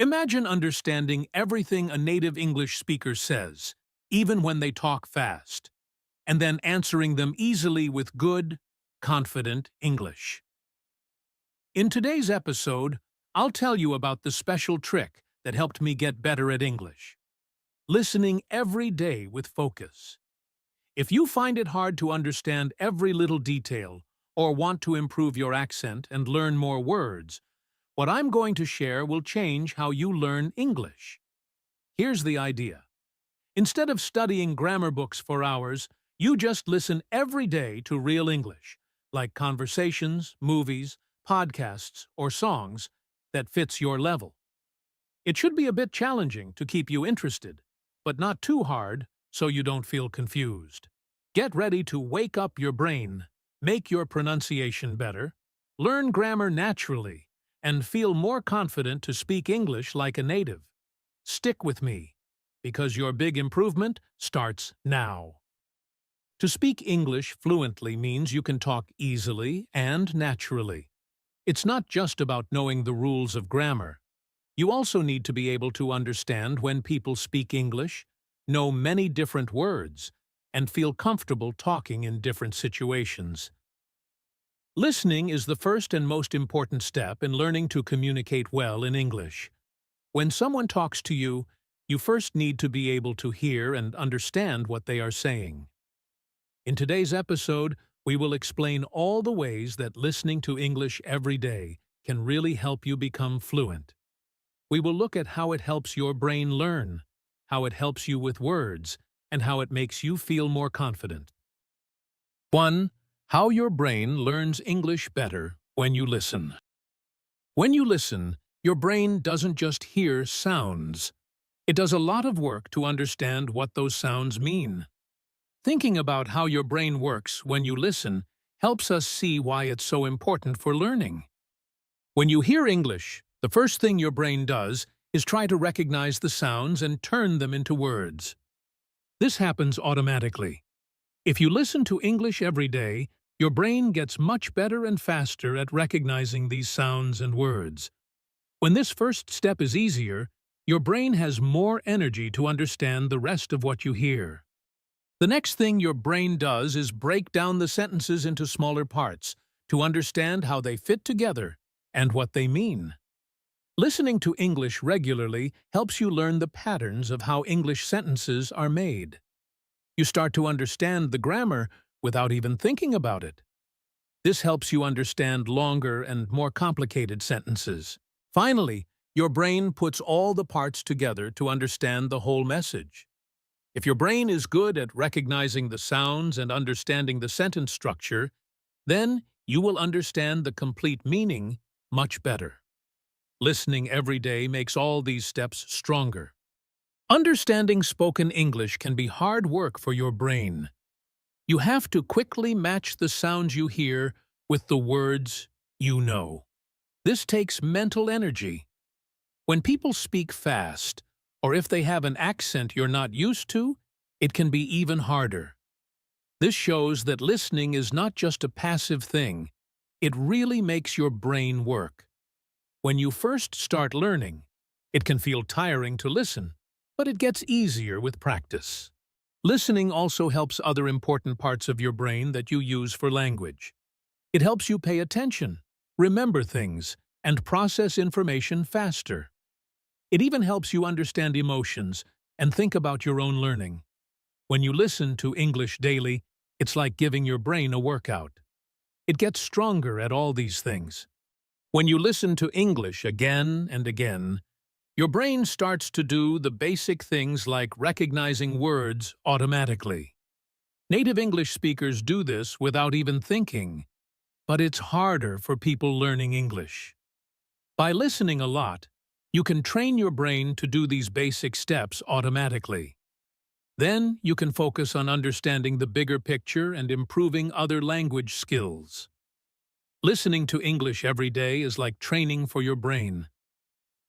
Imagine understanding everything a native English speaker says, even when they talk fast, and then answering them easily with good, confident English. In today's episode, I'll tell you about the special trick that helped me get better at English. Listening every day with focus. If you find it hard to understand every little detail or want to improve your accent and learn more words, what I'm going to share will change how you learn English. Here's the idea. Instead of studying grammar books for hours, you just listen every day to real English, like conversations, movies, podcasts, or songs that fits your level. It should be a bit challenging to keep you interested, but not too hard so you don't feel confused. Get ready to wake up your brain, make your pronunciation better, learn grammar naturally, and feel more confident to speak English like a native. Stick with me, because your big improvement starts now. To speak English fluently means you can talk easily and naturally. It's not just about knowing the rules of grammar. You also need to be able to understand when people speak English, know many different words, and feel comfortable talking in different situations. Listening is the first and most important step in learning to communicate well in English. When someone talks to you, you first need to be able to hear and understand what they are saying. In today's episode, we will explain all the ways that listening to English every day can really help you become fluent. We will look at how it helps your brain learn, how it helps you with words, and how it makes you feel more confident. 1. How your brain learns English better when you listen. When you listen, your brain doesn't just hear sounds. It does a lot of work to understand what those sounds mean. Thinking about how your brain works when you listen helps us see why it's so important for learning. When you hear English, the first thing your brain does is try to recognize the sounds and turn them into words. This happens automatically. If you listen to English every day, your brain gets much better and faster at recognizing these sounds and words. When this first step is easier, your brain has more energy to understand the rest of what you hear. The next thing your brain does is break down the sentences into smaller parts to understand how they fit together and what they mean. Listening to English regularly helps you learn the patterns of how English sentences are made. You start to understand the grammar without even thinking about it. This helps you understand longer and more complicated sentences. Finally, your brain puts all the parts together to understand the whole message. If your brain is good at recognizing the sounds and understanding the sentence structure, then you will understand the complete meaning much better. Listening every day makes all these steps stronger. Understanding spoken English can be hard work for your brain. You have to quickly match the sounds you hear with the words you know. This takes mental energy. When people speak fast, or if they have an accent you're not used to, it can be even harder. This shows that listening is not just a passive thing. It really makes your brain work. When you first start learning, it can feel tiring to listen, but it gets easier with practice. Listening also helps other important parts of your brain that you use for language. It helps you pay attention, remember things, and process information faster. It even helps you understand emotions and think about your own learning. When you listen to English daily, it's like giving your brain a workout. It gets stronger at all these things. When you listen to English again and again, your brain starts to do the basic things like recognizing words automatically. Native English speakers do this without even thinking, but it's harder for people learning English. By listening a lot, you can train your brain to do these basic steps automatically. Then you can focus on understanding the bigger picture and improving other language skills. Listening to English every day is like training for your brain.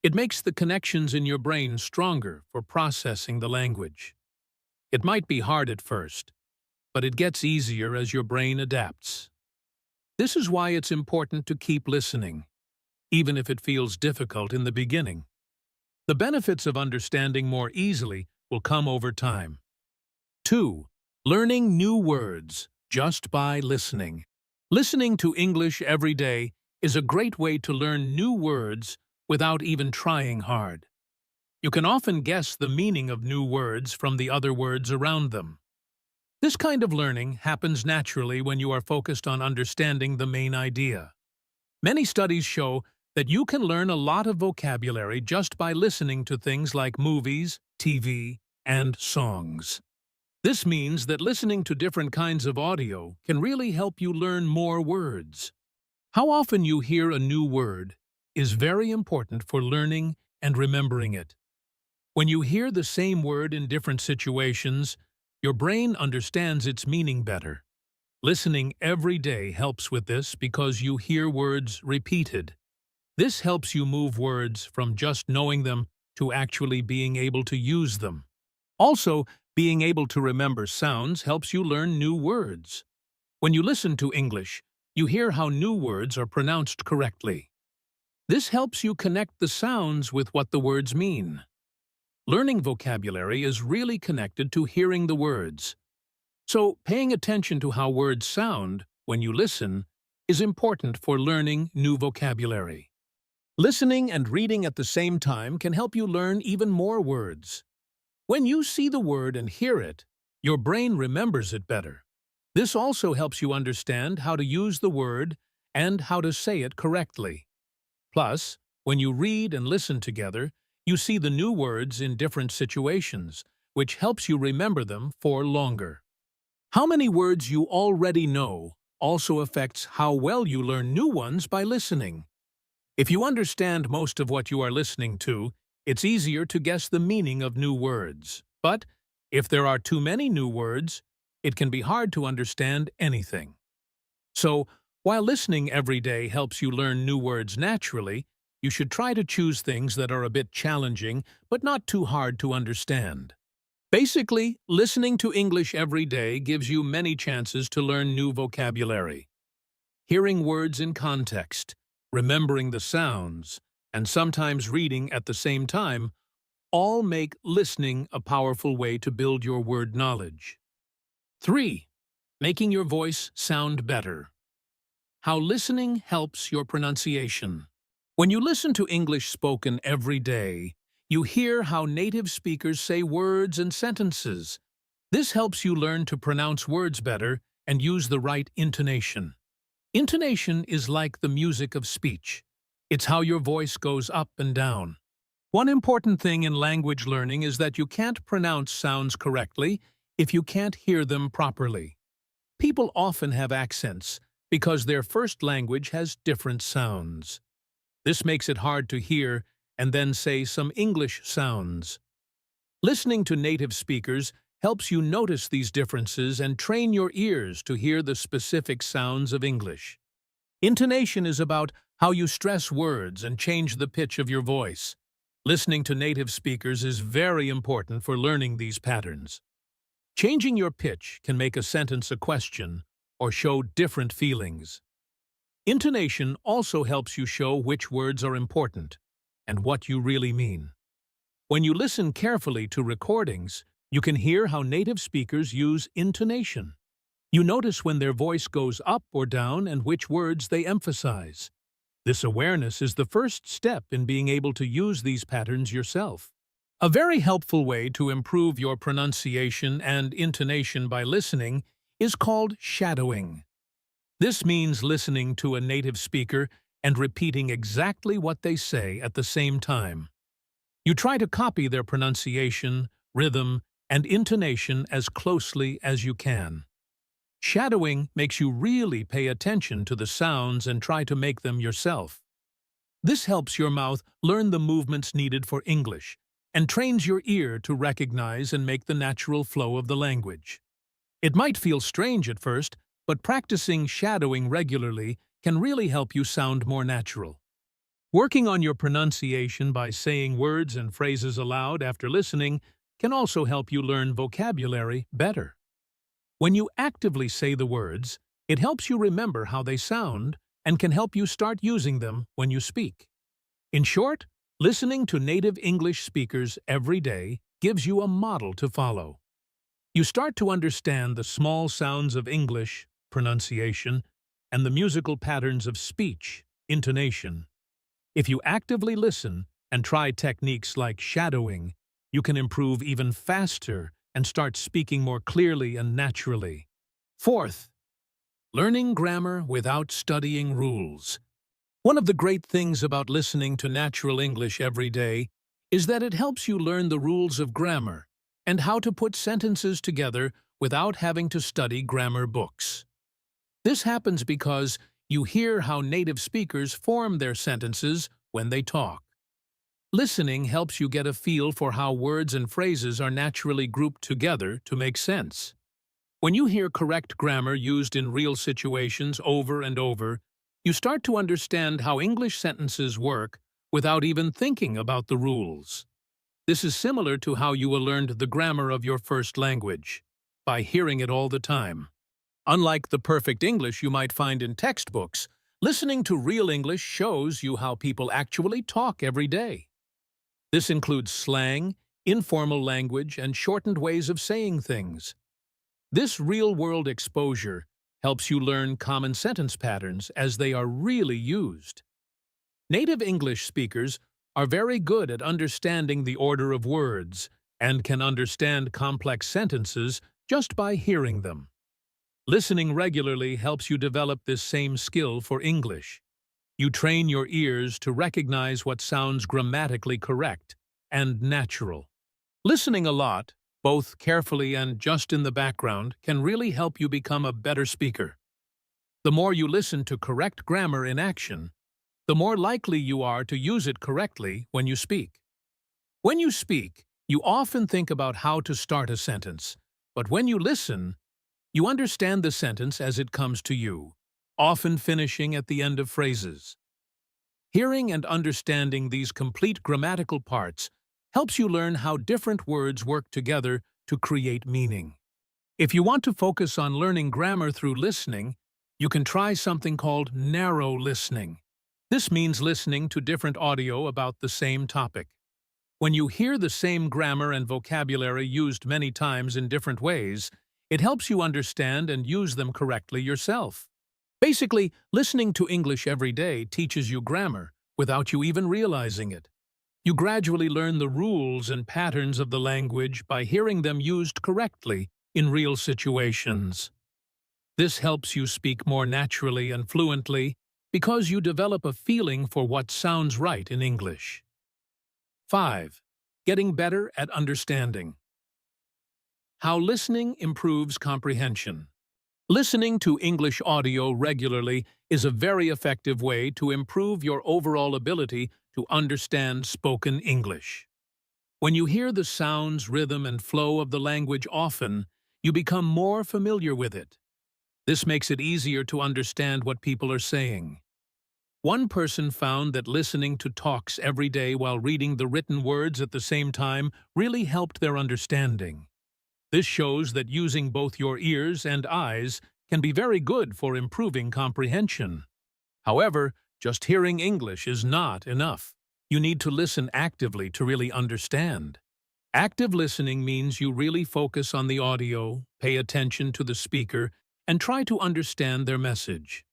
It makes the connections in your brain stronger for processing the language. It might be hard at first, but it gets easier as your brain adapts. This is why it's important to keep listening, even if it feels difficult in the beginning. The benefits of understanding more easily will come over time. 2. Learning new words just by listening. Listening to English every day is a great way to learn new words without even trying hard. You can often guess the meaning of new words from the other words around them. This kind of learning happens naturally when you are focused on understanding the main idea. Many studies show that you can learn a lot of vocabulary just by listening to things like movies, TV, and songs. This means that listening to different kinds of audio can really help you learn more words. How often you hear a new word is very important for learning and remembering it. When you hear the same word in different situations, your brain understands its meaning better. Listening every day helps with this because you hear words repeated. This helps you move words from just knowing them to actually being able to use them. Also, being able to remember sounds helps you learn new words. When you listen to English, you hear how new words are pronounced correctly. This helps you connect the sounds with what the words mean. Learning vocabulary is really connected to hearing the words. So, paying attention to how words sound when you listen is important for learning new vocabulary. Listening and reading at the same time can help you learn even more words. When you see the word and hear it, your brain remembers it better. This also helps you understand how to use the word and how to say it correctly. Plus, when you read and listen together, you see the new words in different situations, which helps you remember them for longer. How many words you already know also affects how well you learn new ones by listening. If you understand most of what you are listening to, it's easier to guess the meaning of new words. But if there are too many new words, it can be hard to understand anything. So, while listening every day helps you learn new words naturally, you should try to choose things that are a bit challenging but not too hard to understand. Basically, listening to English every day gives you many chances to learn new vocabulary. Hearing words in context, remembering the sounds, and sometimes reading at the same time all make listening a powerful way to build your word knowledge. 3. Making your voice sound better. How listening helps your pronunciation. When you listen to English spoken every day, you hear how native speakers say words and sentences. This helps you learn to pronounce words better and use the right intonation. Intonation is like the music of speech. It's how your voice goes up and down. One important thing in language learning is that you can't pronounce sounds correctly if you can't hear them properly. People often have accents because their first language has different sounds. This makes it hard to hear and then say some English sounds. Listening to native speakers helps you notice these differences and train your ears to hear the specific sounds of English. Intonation is about how you stress words and change the pitch of your voice. Listening to native speakers is very important for learning these patterns. Changing your pitch can make a sentence a question or show different feelings. Intonation also helps you show which words are important and what you really mean. When you listen carefully to recordings, you can hear how native speakers use intonation. You notice when their voice goes up or down and which words they emphasize. This awareness is the first step in being able to use these patterns yourself. A very helpful way to improve your pronunciation and intonation by listening is called shadowing. This means listening to a native speaker and repeating exactly what they say at the same time. You try to copy their pronunciation, rhythm, and intonation as closely as you can. Shadowing makes you really pay attention to the sounds and try to make them yourself. This helps your mouth learn the movements needed for English and trains your ear to recognize and make the natural flow of the language. It might feel strange at first, but practicing shadowing regularly can really help you sound more natural. Working on your pronunciation by saying words and phrases aloud after listening can also help you learn vocabulary better. When you actively say the words, it helps you remember how they sound and can help you start using them when you speak. In short, Listening to native English speakers every day gives you a model to follow. You start to understand the small sounds of English, pronunciation, and the musical patterns of speech, intonation. If you actively listen and try techniques like shadowing, you can improve even faster and start speaking more clearly and naturally. Fourth, learning grammar without studying rules. One of the great things about listening to natural English every day is that it helps you learn the rules of grammar and how to put sentences together without having to study grammar books. This happens because you hear how native speakers form their sentences when they talk. Listening helps you get a feel for how words and phrases are naturally grouped together to make sense. When you hear correct grammar used in real situations over and over, you start to understand how English sentences work without even thinking about the rules. This is similar to how you learned the grammar of your first language, by hearing it all the time. Unlike the perfect English you might find in textbooks, listening to real English shows you how people actually talk every day. This includes slang, informal language, and shortened ways of saying things. This real-world exposure helps you learn common sentence patterns as they are really used. Native English speakers are very good at understanding the order of words and can understand complex sentences just by hearing them. Listening regularly helps you develop this same skill for English. You train your ears to recognize what sounds grammatically correct and natural. Listening a lot, both carefully and just in the background, can really help you become a better speaker. The more you listen to correct grammar in action, the more likely you are to use it correctly when you speak. When you speak, you often think about how to start a sentence, but when you listen, you understand the sentence as it comes to you, often finishing at the end of phrases. Hearing and understanding these complete grammatical parts helps you learn how different words work together to create meaning. If you want to focus on learning grammar through listening, you can try something called narrow listening. This means listening to different audio about the same topic. When you hear the same grammar and vocabulary used many times in different ways, it helps you understand and use them correctly yourself. Basically, listening to English every day teaches you grammar without you even realizing it. You gradually learn the rules and patterns of the language by hearing them used correctly in real situations. This helps you speak more naturally and fluently because you develop a feeling for what sounds right in English. 5. Getting better at understanding. How listening improves comprehension. Listening to English audio regularly is a very effective way to improve your overall ability to understand spoken English. When you hear the sounds, rhythm, and flow of the language often, you become more familiar with it. This makes it easier to understand what people are saying. One person found that listening to talks every day while reading the written words at the same time really helped their understanding. This shows that using both your ears and eyes can be very good for improving comprehension. However, just hearing English is not enough. You need to listen actively to really understand. Active listening means you really focus on the audio, pay attention to the speaker, and try to understand their message.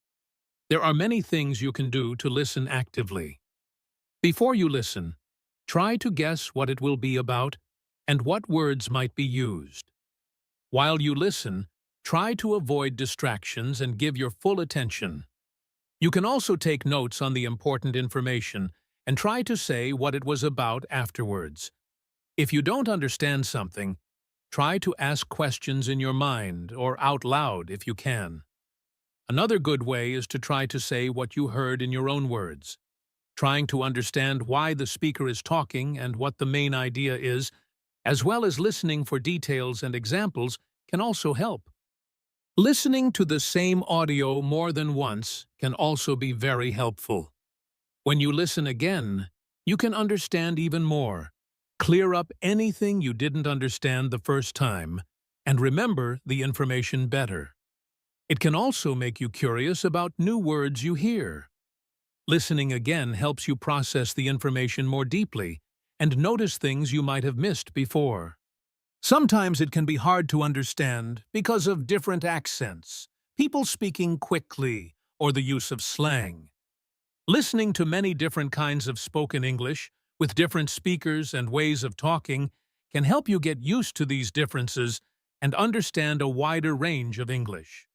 There are many things you can do to listen actively. Before you listen, try to guess what it will be about and what words might be used. While you listen, try to avoid distractions and give your full attention. You can also take notes on the important information and try to say what it was about afterwards. If you don't understand something, try to ask questions in your mind or out loud if you can. Another good way is to try to say what you heard in your own words. Trying to understand why the speaker is talking and what the main idea is, as well as listening for details and examples, can also help. Listening to the same audio more than once can also be very helpful. When you listen again, you can understand even more, clear up anything you didn't understand the first time, and remember the information better. It can also make you curious about new words you hear. Listening again helps you process the information more deeply and notice things you might have missed before. Sometimes it can be hard to understand because of different accents, people speaking quickly, or the use of slang. Listening to many different kinds of spoken English, with different speakers and ways of talking, can help you get used to these differences and understand a wider range of English.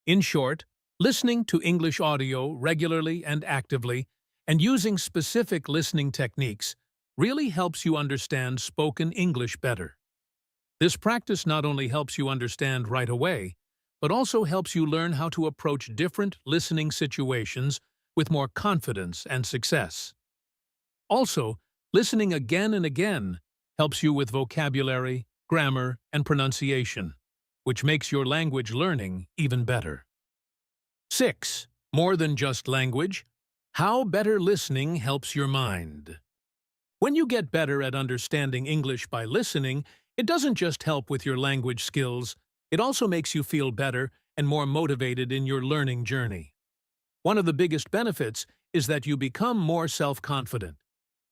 In short, listening to English audio regularly and actively, and using specific listening techniques, really helps you understand spoken English better. This practice not only helps you understand right away, but also helps you learn how to approach different listening situations with more confidence and success. Also, listening again and again helps you with vocabulary, grammar, and pronunciation, which makes your language learning even better. 6. More than just language. How better listening helps your mind. When you get better at understanding English by listening, it doesn't just help with your language skills, it also makes you feel better and more motivated in your learning journey. One of the biggest benefits is that you become more self-confident.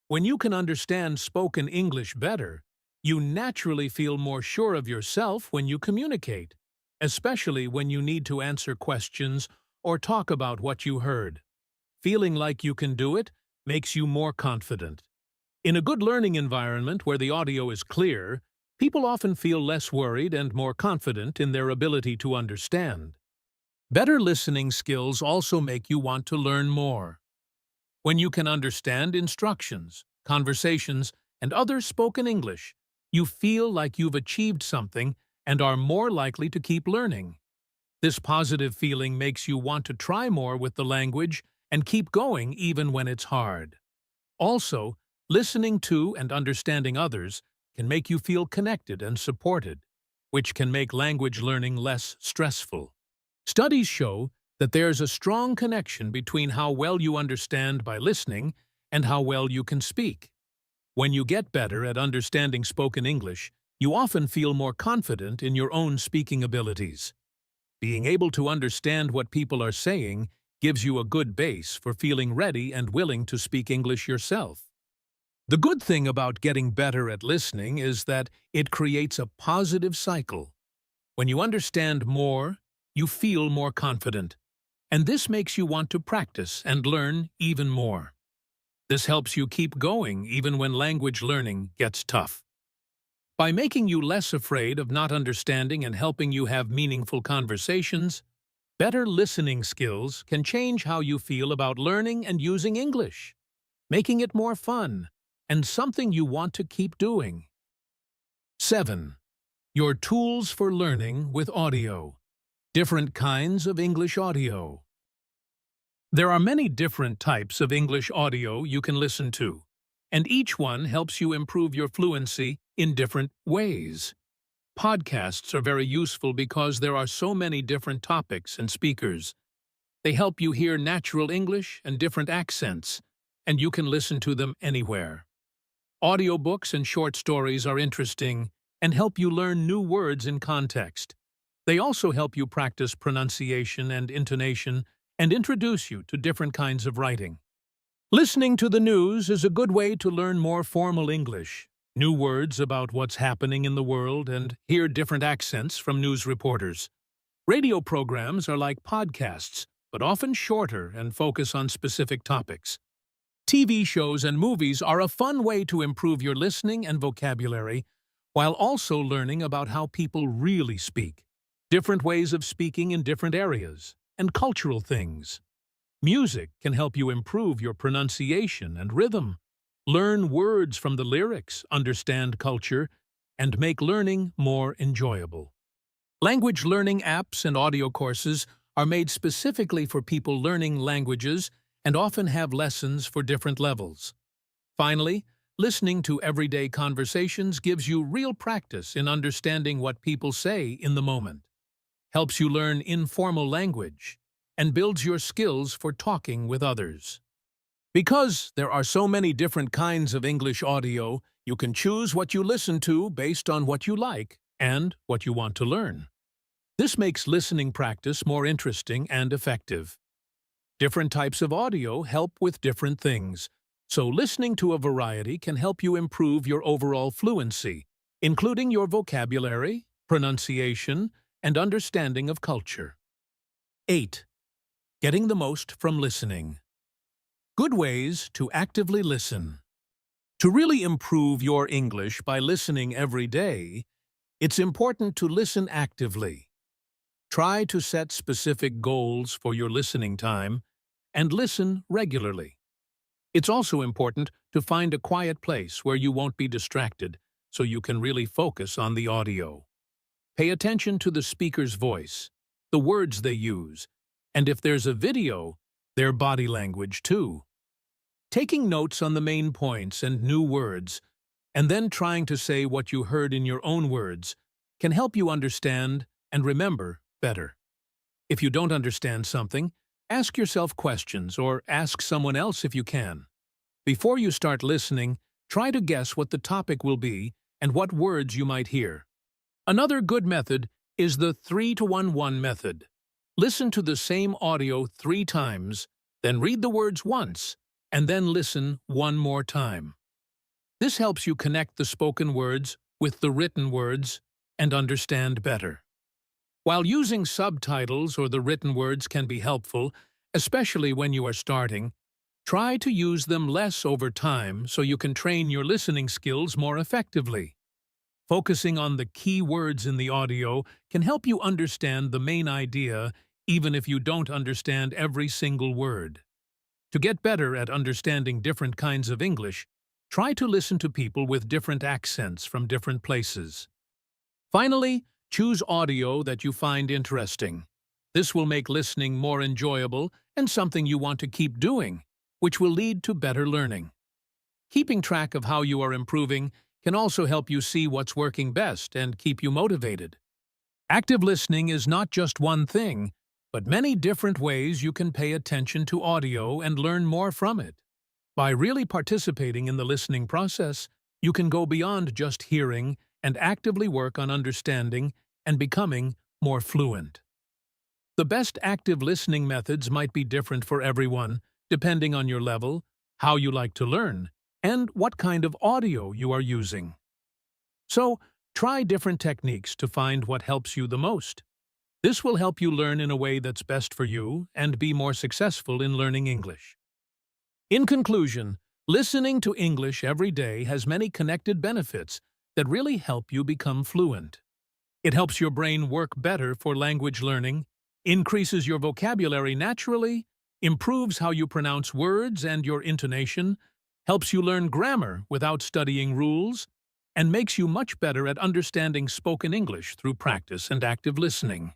When you can understand spoken English better, you naturally feel more sure of yourself when you communicate, especially when you need to answer questions or talk about what you heard. Feeling like you can do it makes you more confident. In a good learning environment where the audio is clear, people often feel less worried and more confident in their ability to understand. Better listening skills also make you want to learn more. When you can understand instructions, conversations, and other spoken English, you feel like you've achieved something and are more likely to keep learning. This positive feeling makes you want to try more with the language and keep going even when it's hard. Also, listening to and understanding others can make you feel connected and supported, which can make language learning less stressful. Studies show that there's a strong connection between how well you understand by listening and how well you can speak. When you get better at understanding spoken English, you often feel more confident in your own speaking abilities. Being able to understand what people are saying gives you a good base for feeling ready and willing to speak English yourself. The good thing about getting better at listening is that it creates a positive cycle. When you understand more, you feel more confident, and this makes you want to practice and learn even more. This helps you keep going even when language learning gets tough. By making you less afraid of not understanding and helping you have meaningful conversations, better listening skills can change how you feel about learning and using English, making it more fun and something you want to keep doing. 7. Your tools for learning with audio. Different kinds of English audio. There are many different types of English audio you can listen to, and each one helps you improve your fluency in different ways. Podcasts are very useful because there are so many different topics and speakers. They help you hear natural English and different accents, and you can listen to them anywhere. Audiobooks and short stories are interesting and help you learn new words in context. They also help you practice pronunciation and intonation and introduce you to different kinds of writing. Listening to the news is a good way to learn more formal English, new words about what's happening in the world, and hear different accents from news reporters. Radio programs are like podcasts, but often shorter and focus on specific topics. TV shows and movies are a fun way to improve your listening and vocabulary, while also learning about how people really speak, different ways of speaking in different areas, and cultural things. Music can help you improve your pronunciation and rhythm, learn words from the lyrics, understand culture, and make learning more enjoyable. Language learning apps and audio courses are made specifically for people learning languages and often have lessons for different levels. Finally, listening to everyday conversations gives you real practice in understanding what people say in the moment, helps you learn informal language, and builds your skills for talking with others. Because there are so many different kinds of English audio, you can choose what you listen to based on what you like and what you want to learn. This makes listening practice more interesting and effective. Different types of audio help with different things, so listening to a variety can help you improve your overall fluency, including your vocabulary, pronunciation, and understanding of culture. 8. Getting the most from listening. Good ways to actively listen. To really improve your English by listening every day, it's important to listen actively. Try to set specific goals for your listening time and listen regularly. It's also important to find a quiet place where you won't be distracted so you can really focus on the audio. Pay attention to the speaker's voice, the words they use, and if there's a video, their body language too. Taking notes on the main points and new words, and then trying to say what you heard in your own words, can help you understand and remember better. If you don't understand something, ask yourself questions or ask someone else if you can. Before you start listening, try to guess what the topic will be and what words you might hear. Another good method is the 3-to-1-1 method. Listen to the same audio 3 times, then read the words once, and then listen one more time. This helps you connect the spoken words with the written words and understand better. While using subtitles or the written words can be helpful, especially when you are starting, try to use them less over time so you can train your listening skills more effectively. Focusing on the key words in the audio can help you understand the main idea even if you don't understand every single word. To get better at understanding different kinds of English, try to listen to people with different accents from different places. Finally, choose audio that you find interesting. This will make listening more enjoyable and something you want to keep doing, which will lead to better learning. Keeping track of how you are improving can also help you see what's working best and keep you motivated. Active listening is not just one thing, but many different ways you can pay attention to audio and learn more from it. By really participating in the listening process, you can go beyond just hearing and actively work on understanding and becoming more fluent. The best active listening methods might be different for everyone, depending on your level, how you like to learn, and what kind of audio you are using. So, try different techniques to find what helps you the most. This will help you learn in a way that's best for you and be more successful in learning English. In conclusion, listening to English every day has many connected benefits that really help you become fluent. It helps your brain work better for language learning, increases your vocabulary naturally, improves how you pronounce words and your intonation, helps you learn grammar without studying rules, and makes you much better at understanding spoken English through practice and active listening.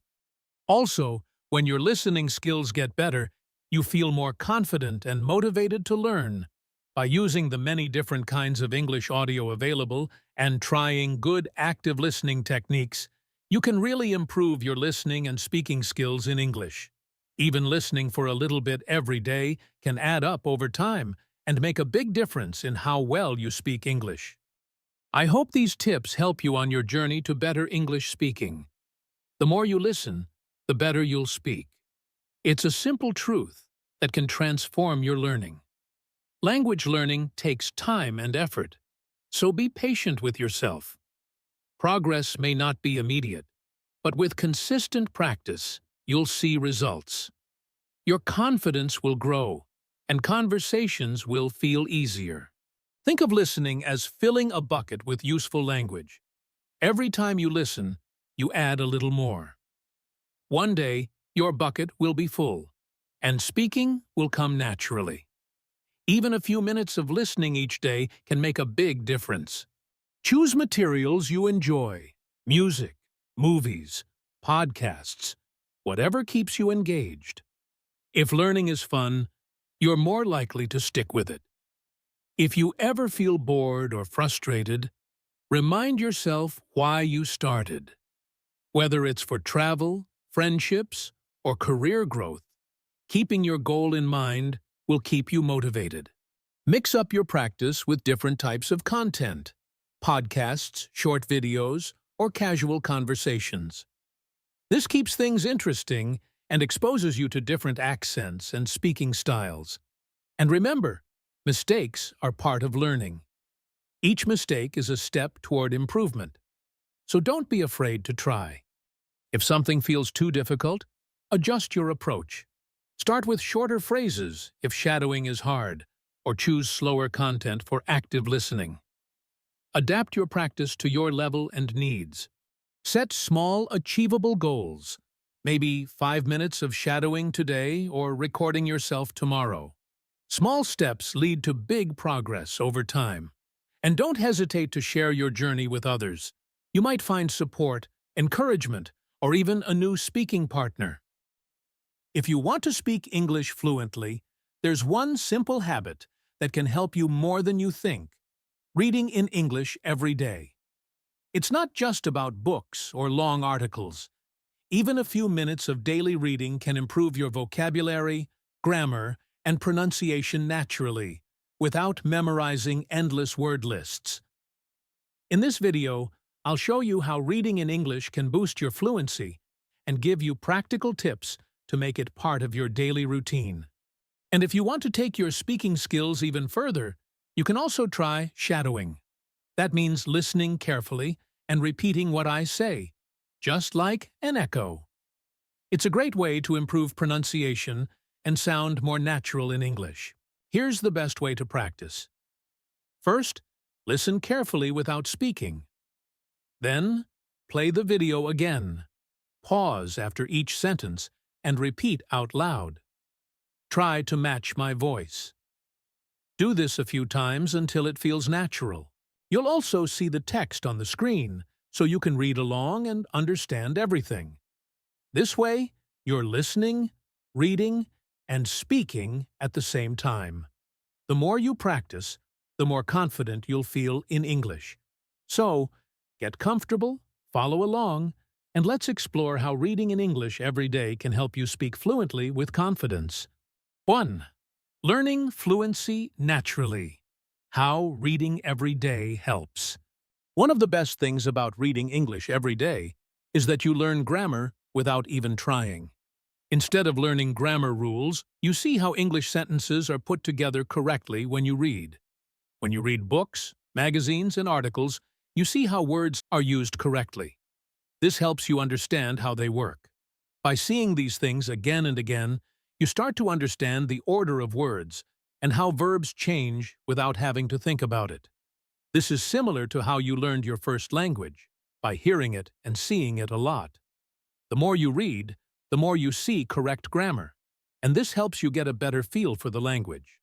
Also, when your listening skills get better, you feel more confident and motivated to learn. By using the many different kinds of English audio available and trying good active listening techniques, you can really improve your listening and speaking skills in English. Even listening for a little bit every day can add up over time and make a big difference in how well you speak English. I hope these tips help you on your journey to better English speaking. The more you listen, the better you'll speak. It's a simple truth that can transform your learning. Language learning takes time and effort, so be patient with yourself. Progress may not be immediate, but with consistent practice, you'll see results. Your confidence will grow, and conversations will feel easier. Think of listening as filling a bucket with useful language. Every time you listen, you add a little more. One day, your bucket will be full, and speaking will come naturally. Even a few minutes of listening each day can make a big difference. Choose materials you enjoy: music, movies, podcasts, whatever keeps you engaged. If learning is fun, you're more likely to stick with it. If you ever feel bored or frustrated, remind yourself why you started. Whether it's for travel, friendships, or career growth, keeping your goal in mind will keep you motivated. Mix up your practice with different types of content: podcasts, short videos, or casual conversations. This keeps things interesting and exposes you to different accents and speaking styles. And remember, mistakes are part of learning. Each mistake is a step toward improvement. So don't be afraid to try. If something feels too difficult, adjust your approach. Start with shorter phrases if shadowing is hard, or choose slower content for active listening. Adapt your practice to your level and needs. Set small, achievable goals. Maybe 5 minutes of shadowing today or recording yourself tomorrow. Small steps lead to big progress over time. And don't hesitate to share your journey with others. You might find support, encouragement, or even a new speaking partner. If you want to speak English fluently, there's one simple habit that can help you more than you think: reading in English every day. It's not just about books or long articles. Even a few minutes of daily reading can improve your vocabulary, grammar, and pronunciation naturally, without memorizing endless word lists. In this video, I'll show you how reading in English can boost your fluency and give you practical tips to make it part of your daily routine. And if you want to take your speaking skills even further, you can also try shadowing. That means listening carefully and repeating what I say, just like an echo. It's a great way to improve pronunciation and sound more natural in English. Here's the best way to practice. First, listen carefully without speaking. Then, play the video again. Pause after each sentence and repeat out loud. Try to match my voice. Do this a few times until it feels natural. You'll also see the text on the screen, so you can read along and understand everything. This way, you're listening, reading, and speaking at the same time. The more you practice, the more confident you'll feel in English. So, get comfortable, follow along, and let's explore how reading in English every day can help you speak fluently with confidence. 1. Learning fluency naturally. How reading every day helps. One of the best things about reading English every day is that you learn grammar without even trying. Instead of learning grammar rules, you see how English sentences are put together correctly when you read. When you read books, magazines, and articles, you see how words are used correctly. This helps you understand how they work. By seeing these things again and again, you start to understand the order of words and how verbs change without having to think about it. This is similar to how you learned your first language, by hearing it and seeing it a lot. The more you read, the more you see correct grammar, and this helps you get a better feel for the language.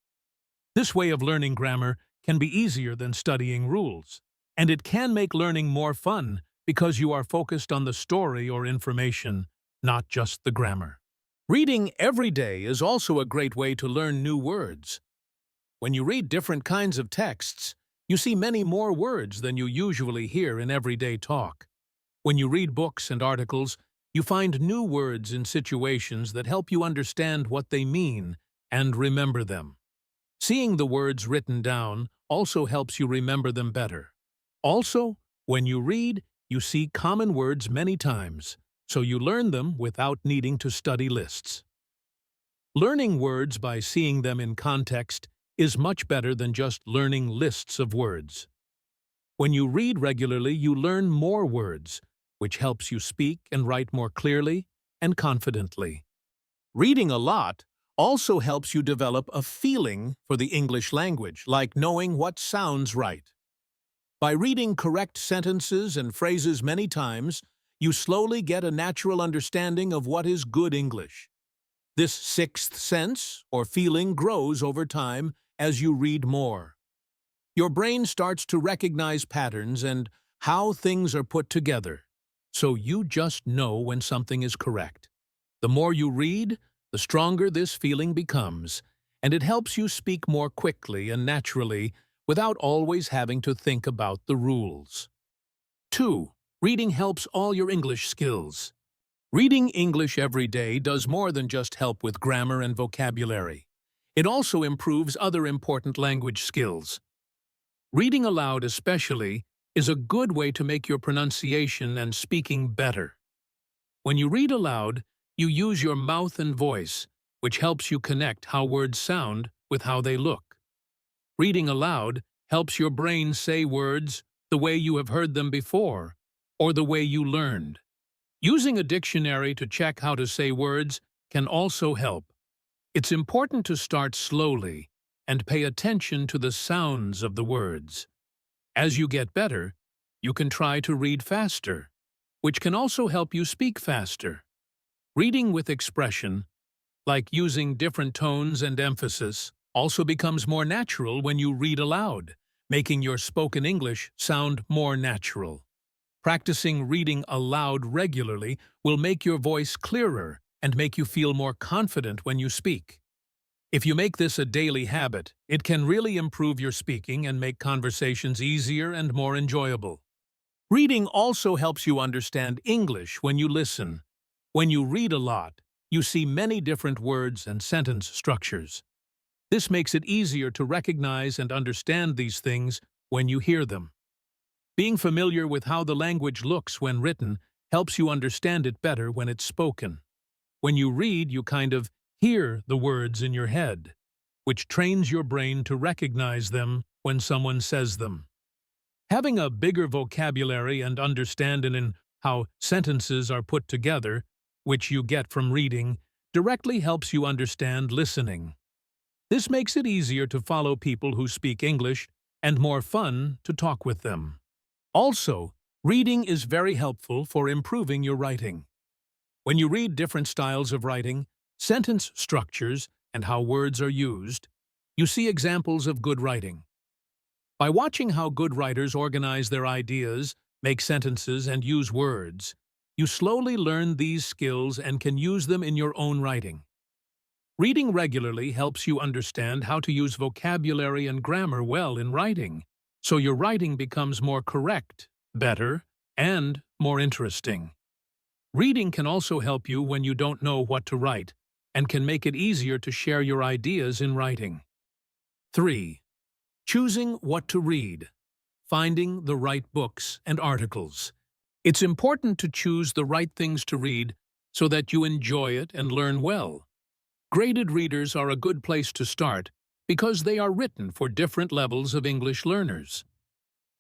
This way of learning grammar can be easier than studying rules, and it can make learning more fun because you are focused on the story or information, not just the grammar. Reading every day is also a great way to learn new words. When you read different kinds of texts, you see many more words than you usually hear in everyday talk. When you read books and articles, you find new words in situations that help you understand what they mean and remember them. Seeing the words written down also helps you remember them better. Also, when you read, you see common words many times, so you learn them without needing to study lists. Learning words by seeing them in context is much better than just learning lists of words. When you read regularly, you learn more words, which helps you speak and write more clearly and confidently. Reading a lot also helps you develop a feeling for the English language, like knowing what sounds right. By reading correct sentences and phrases many times, you slowly get a natural understanding of what is good English. This sixth sense or feeling grows over time as you read more. Your brain starts to recognize patterns and how things are put together, so you just know when something is correct. The more you read, the stronger this feeling becomes, and it helps you speak more quickly and naturally without always having to think about the rules. 2. Reading helps all your English skills. Reading English every day does more than just help with grammar and vocabulary. It also improves other important language skills. Reading aloud especially is a good way to make your pronunciation and speaking better. When you read aloud, You use your mouth and voice, which helps you connect how words sound with how they look. Reading aloud helps your brain say words the way you have heard them before, or the way you learned. Using a dictionary to check how to say words can also help. It's important to start slowly and pay attention to the sounds of the words. As you get better, you can try to read faster, which can also help you speak faster. Reading with expression, like using different tones and emphasis, also becomes more natural when you read aloud, making your spoken English sound more natural. Practicing reading aloud regularly will make your voice clearer and make you feel more confident when you speak. If you make this a daily habit, it can really improve your speaking and make conversations easier and more enjoyable. Reading also helps you understand English when you listen. When you read a lot, you see many different words and sentence structures. This makes it easier to recognize and understand these things when you hear them. Being familiar with how the language looks when written helps you understand it better when it's spoken. When you read, you kind of hear the words in your head, which trains your brain to recognize them when someone says them. Having a bigger vocabulary and understanding in how sentences are put together, which you get from reading, directly helps you understand listening. This makes it easier to follow people who speak English and more fun to talk with them. Also, reading is very helpful for improving your writing. When you read different styles of writing, sentence structures, and how words are used, you see examples of good writing. By watching how good writers organize their ideas, make sentences, and use words, you slowly learn these skills and can use them in your own writing. Reading regularly helps you understand how to use vocabulary and grammar well in writing, so your writing becomes more correct, better, and more interesting. Reading can also help you when you don't know what to write, and can make it easier to share your ideas in writing. 3. Choosing what to read. Finding the right books and articles. It's important to choose the right things to read so that you enjoy it and learn well. Graded readers are a good place to start because they are written for different levels of English learners.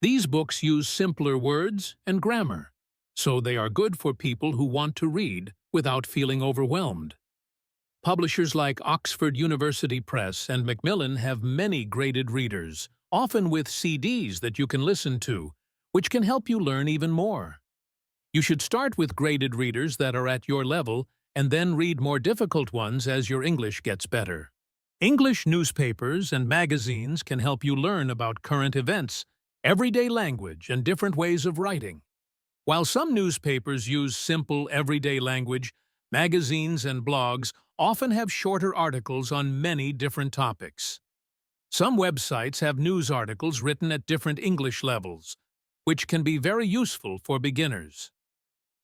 These books use simpler words and grammar, so they are good for people who want to read without feeling overwhelmed. Publishers like Oxford University Press and Macmillan have many graded readers, often with CDs that you can listen to, which can help you learn even more. You should start with graded readers that are at your level and then read more difficult ones as your English gets better. English newspapers and magazines can help you learn about current events, everyday language, and different ways of writing. While some newspapers use simple, everyday language, magazines and blogs often have shorter articles on many different topics. Some websites have news articles written at different English levels, which can be very useful for beginners.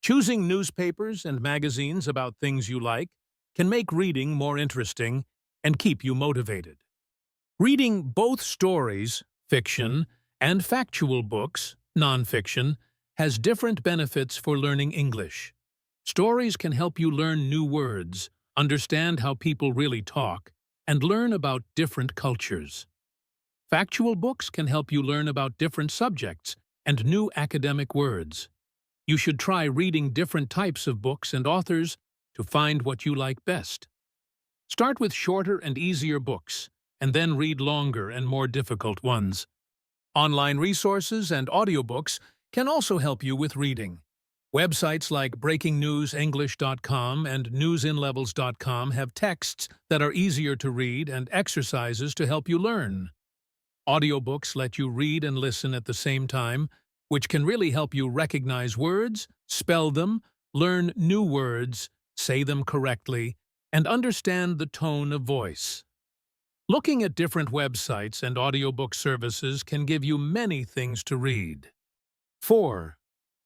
Choosing newspapers and magazines about things you like can make reading more interesting and keep you motivated. Reading both stories, fiction, and factual books, nonfiction, has different benefits for learning English. Stories can help you learn new words, understand how people really talk, and learn about different cultures. Factual books can help you learn about different subjects and new academic words. You should try reading different types of books and authors to find what you like best. Start with shorter and easier books, and then read longer and more difficult ones. Online resources and audiobooks can also help you with reading. Websites like BreakingNewsEnglish.com and NewsInLevels.com have texts that are easier to read and exercises to help you learn. Audiobooks let you read and listen at the same time, which can really help you recognize words, spell them, learn new words, say them correctly, and understand the tone of voice. Looking at different websites and audiobook services can give you many things to read. 4.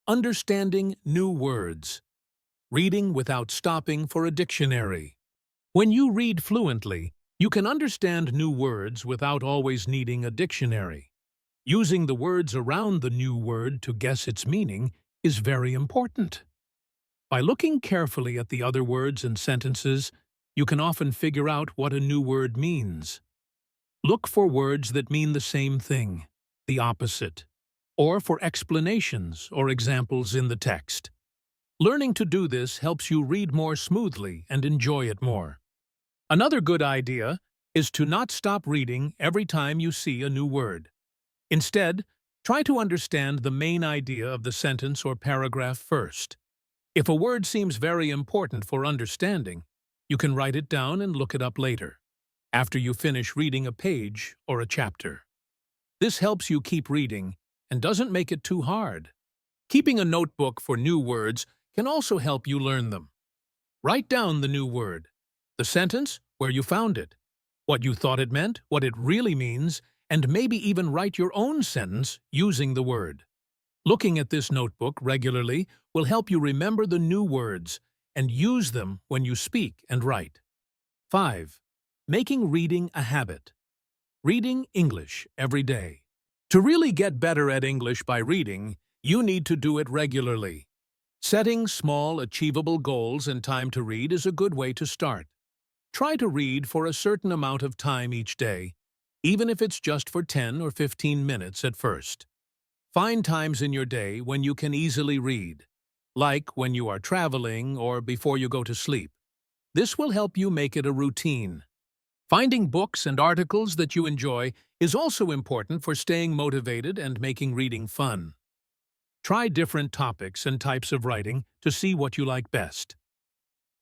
Understanding new words. Reading without stopping for a dictionary. When you read fluently, you can understand new words without always needing a dictionary. Using the words around the new word to guess its meaning is very important. By looking carefully at the other words and sentences, you can often figure out what a new word means. Look for words that mean the same thing, the opposite, or for explanations or examples in the text. Learning to do this helps you read more smoothly and enjoy it more. Another good idea is to not stop reading every time you see a new word. Instead, try to understand the main idea of the sentence or paragraph first. If a word seems very important for understanding, you can write it down and look it up later, after you finish reading a page or a chapter. This helps you keep reading and doesn't make it too hard. Keeping a notebook for new words can also help you learn them. Write down the new word, the sentence, where you found it, what you thought it meant, what it really means, and maybe even write your own sentence using the word. Looking at this notebook regularly will help you remember the new words and use them when you speak and write. 5. Making reading a habit. Reading English every day. To really get better at English by reading, you need to do it regularly. Setting small, achievable goals and time to read is a good way to start. Try to read for a certain amount of time each day, even if it's just for 10 or 15 minutes at first. Find times in your day when you can easily read, like when you are traveling or before you go to sleep. This will help you make it a routine. Finding books and articles that you enjoy is also important for staying motivated and making reading fun. Try different topics and types of writing to see what you like best.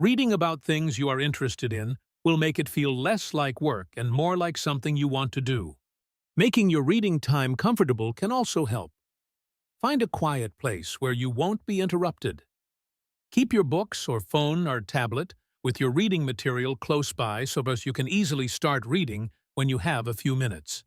Reading about things you are interested in will make it feel less like work and more like something you want to do. Making your reading time comfortable can also help. Find a quiet place where you won't be interrupted. Keep your books or phone or tablet with your reading material close by so that you can easily start reading when you have a few minutes.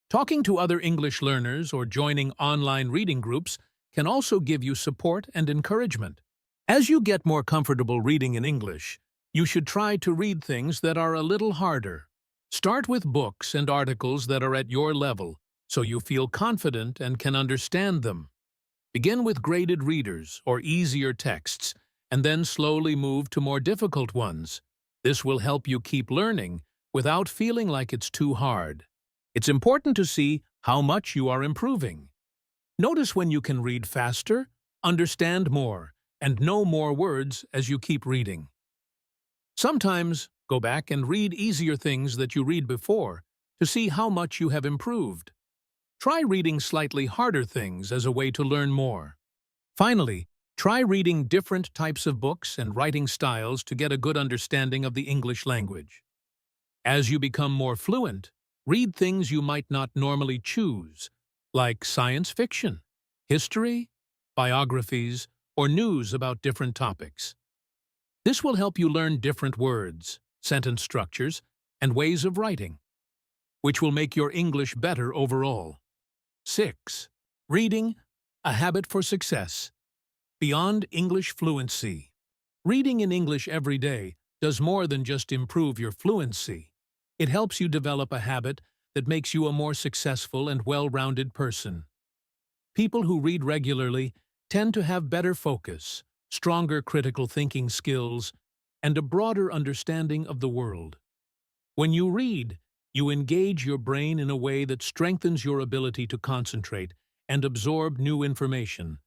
Talking to other English learners or joining online reading groups can also give you support and encouragement. As you get more comfortable reading in English, you should try to read things that are a little harder. Start with books and articles that are at your level, so you feel confident and can understand them. Begin with graded readers or easier texts, and then slowly move to more difficult ones. This will help you keep learning without feeling like it's too hard. It's important to see how much you are improving. Notice when you can read faster, understand more, and know more words as you keep reading. Sometimes, go back and read easier things that you read before to see how much you have improved. Try reading slightly harder things as a way to learn more. Finally, try reading different types of books and writing styles to get a good understanding of the English language. As you become more fluent, read things you might not normally choose, like science fiction, history, biographies, or news about different topics. This will help you learn different words, sentence structures, and ways of writing, which will make your English better overall. 6. Reading, a habit for success. Beyond English fluency. Reading in English every day does more than just improve your fluency. It helps you develop a habit that makes you a more successful and well-rounded person. People who read regularly tend to have better focus, stronger critical thinking skills, and a broader understanding of the world. When you read, you engage your brain in a way that strengthens your ability to concentrate and absorb new information,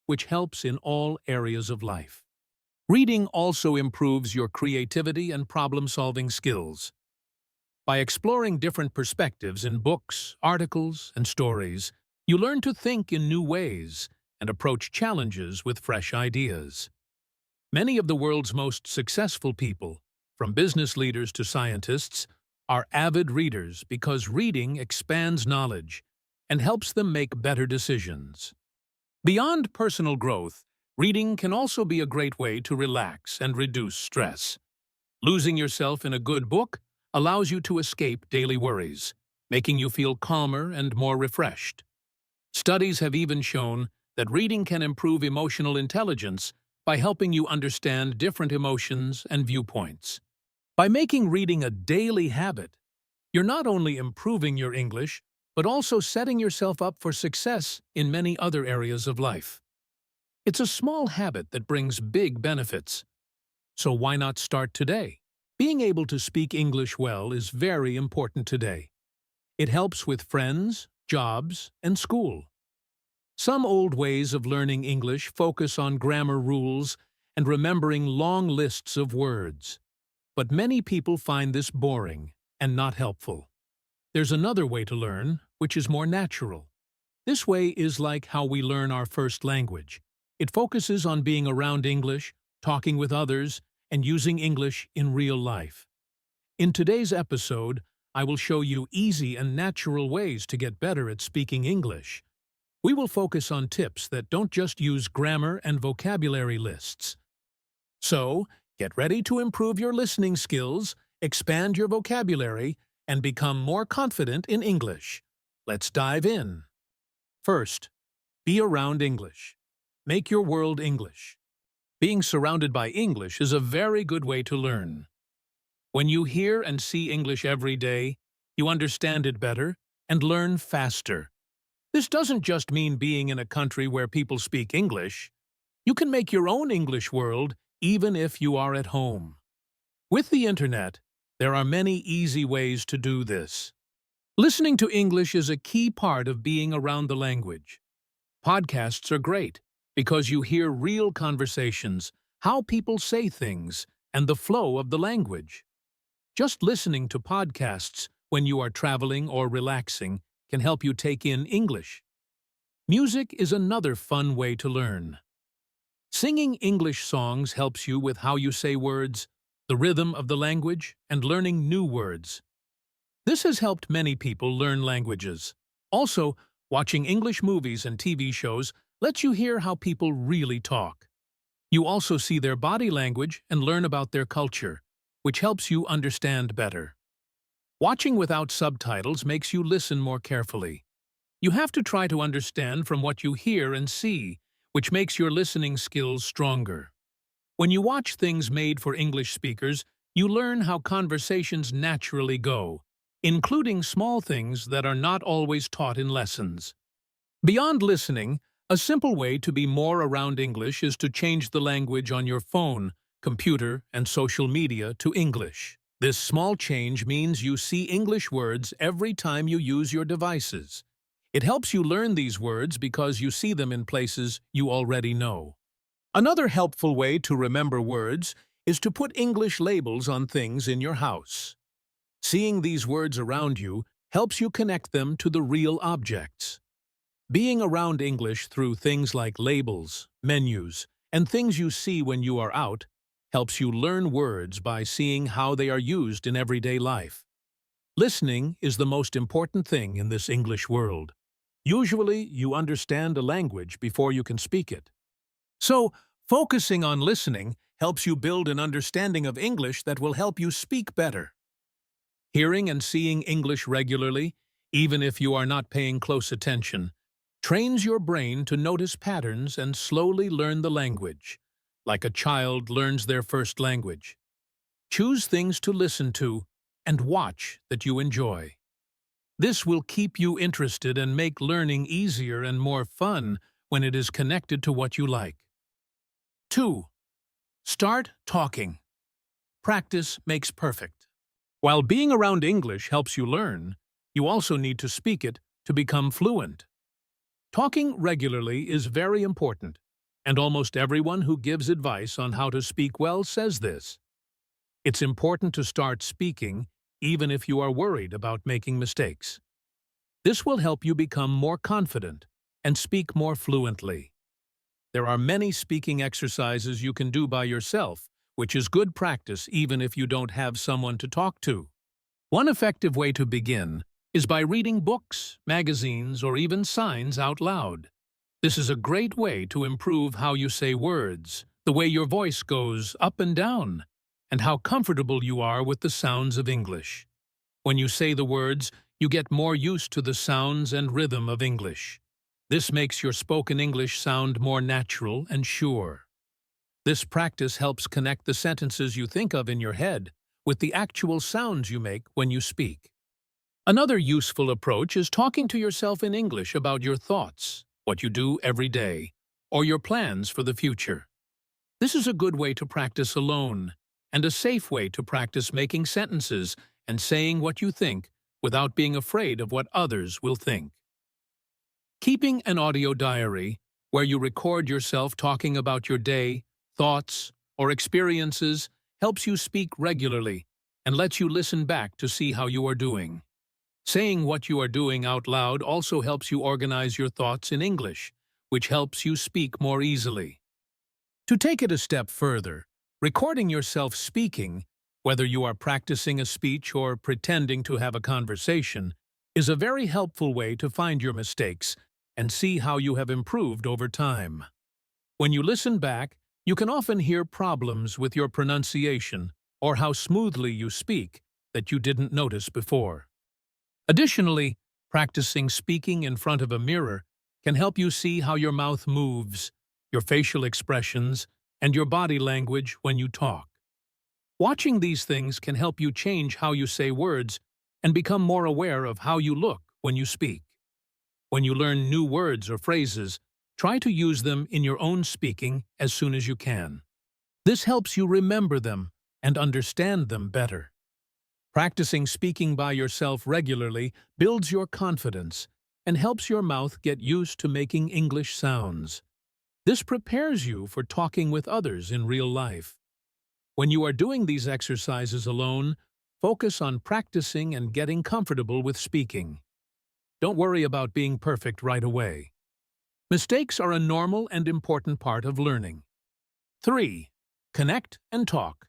which helps in all areas of life. Reading also improves your creativity and problem-solving skills. By exploring different perspectives in books, articles, and stories, you learn to think in new ways and approach challenges with fresh ideas. Many of the world's most successful people, from business leaders to scientists, are avid readers because reading expands knowledge and helps them make better decisions. Beyond personal growth, reading can also be a great way to relax and reduce stress. Losing yourself in a good book allows you to escape daily worries, making you feel calmer and more refreshed. Studies have even shown that reading can improve emotional intelligence by helping you understand different emotions and viewpoints. By making reading a daily habit, you're not only improving your English, but also setting yourself up for success in many other areas of life. It's a small habit that brings big benefits. So why not start today? Being able to speak English well is very important today. It helps with friends, jobs, and school. Some old ways of learning English focus on grammar rules and remembering long lists of words. But many people find this boring and not helpful. There's another way to learn, which is more natural. This way is like how we learn our first language. It focuses on being around English, talking with others, and using English in real life. In today's episode, I will show you easy and natural ways to get better at speaking English. We will focus on tips that don't just use grammar and vocabulary lists. So, get ready to improve your listening skills, expand your vocabulary, and become more confident in English. Let's dive in. First, be around English. Make your world English. Being surrounded by English is a very good way to learn. When you hear and see English every day, you understand it better and learn faster. This doesn't just mean being in a country where people speak English. You can make your own English world even if you are at home. With the internet, there are many easy ways to do this. Listening to English is a key part of being around the language. Podcasts are great because you hear real conversations, how people say things, and the flow of the language. Just listening to podcasts when you are traveling or relaxing can help you take in English. Music is another fun way to learn. Singing English songs helps you with how you say words, the rhythm of the language, and learning new words. This has helped many people learn languages. Also, watching English movies and TV shows lets you hear how people really talk. You also see their body language and learn about their culture, which helps you understand better. Watching without subtitles makes you listen more carefully. You have to try to understand from what you hear and see, which makes your listening skills stronger. When you watch things made for English speakers, you learn how conversations naturally go, including small things that are not always taught in lessons. Beyond listening, a simple way to be more around English is to change the language on your phone, computer, and social media to English. This small change means you see English words every time you use your devices. It helps you learn these words because you see them in places you already know. Another helpful way to remember words is to put English labels on things in your house. Seeing these words around you helps you connect them to the real objects. Being around English through things like labels, menus, and things you see when you are out helps you learn words by seeing how they are used in everyday life. Listening is the most important thing in this English world. Usually, you understand a language before you can speak it. So, focusing on listening helps you build an understanding of English that will help you speak better. Hearing and seeing English regularly, even if you are not paying close attention, trains your brain to notice patterns and slowly learn the language, like a child learns their first language. Choose things to listen to and watch that you enjoy. This will keep you interested and make learning easier and more fun when it is connected to what you like. 2. Start talking. Practice makes perfect. While being around English helps you learn, you also need to speak it to become fluent. Talking regularly is very important, and almost everyone who gives advice on how to speak well says this. It's important to start speaking even if you are worried about making mistakes. This will help you become more confident and speak more fluently. There are many speaking exercises you can do by yourself, which is good practice even if you don't have someone to talk to. One effective way to begin is by reading books, magazines, or even signs out loud. This is a great way to improve how you say words, the way your voice goes up and down, and how comfortable you are with the sounds of English. When you say the words, you get more used to the sounds and rhythm of English. This makes your spoken English sound more natural and sure. This practice helps connect the sentences you think of in your head with the actual sounds you make when you speak. Another useful approach is talking to yourself in English about your thoughts, what you do every day, or your plans for the future. This is a good way to practice alone, and a safe way to practice making sentences and saying what you think without being afraid of what others will think. Keeping an audio diary, where you record yourself talking about your day, thoughts, or experiences, helps you speak regularly and lets you listen back to see how you are doing. Saying what you are doing out loud also helps you organize your thoughts in English, which helps you speak more easily. To take it a step further, recording yourself speaking, whether you are practicing a speech or pretending to have a conversation, is a very helpful way to find your mistakes and see how you have improved over time. When you listen back, you can often hear problems with your pronunciation or how smoothly you speak that you didn't notice before. Additionally, practicing speaking in front of a mirror can help you see how your mouth moves, your facial expressions, and your body language when you talk. Watching these things can help you change how you say words and become more aware of how you look when you speak. When you learn new words or phrases, try to use them in your own speaking as soon as you can. This helps you remember them and understand them better. Practicing speaking by yourself regularly builds your confidence and helps your mouth get used to making English sounds. This prepares you for talking with others in real life. When you are doing these exercises alone, focus on practicing and getting comfortable with speaking. Don't worry about being perfect right away. Mistakes are a normal and important part of learning. 3. Connect and talk.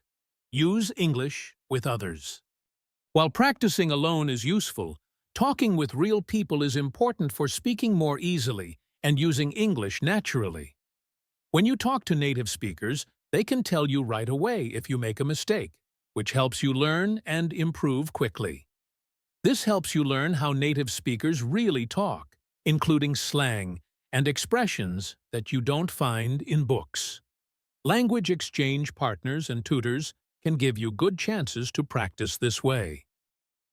Use English with others. While practicing alone is useful, talking with real people is important for speaking more easily and using English naturally. When you talk to native speakers, they can tell you right away if you make a mistake, which helps you learn and improve quickly. This helps you learn how native speakers really talk, including slang and expressions that you don't find in books. Language exchange partners and tutors can give you good chances to practice this way.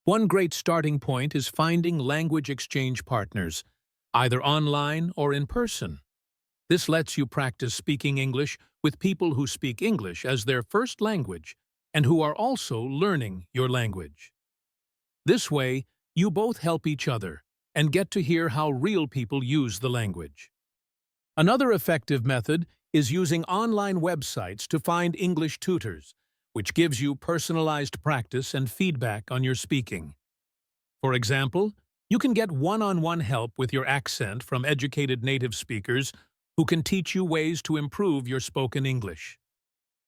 One great starting point is finding language exchange partners, either online or in person. This lets you practice speaking English with people who speak English as their first language and who are also learning your language. This way, you both help each other and get to hear how real people use the language. Another effective method is using online websites to find English tutors, which gives you personalized practice and feedback on your speaking. For example, you can get one-on-one help with your accent from educated native speakers who can teach you ways to improve your spoken English.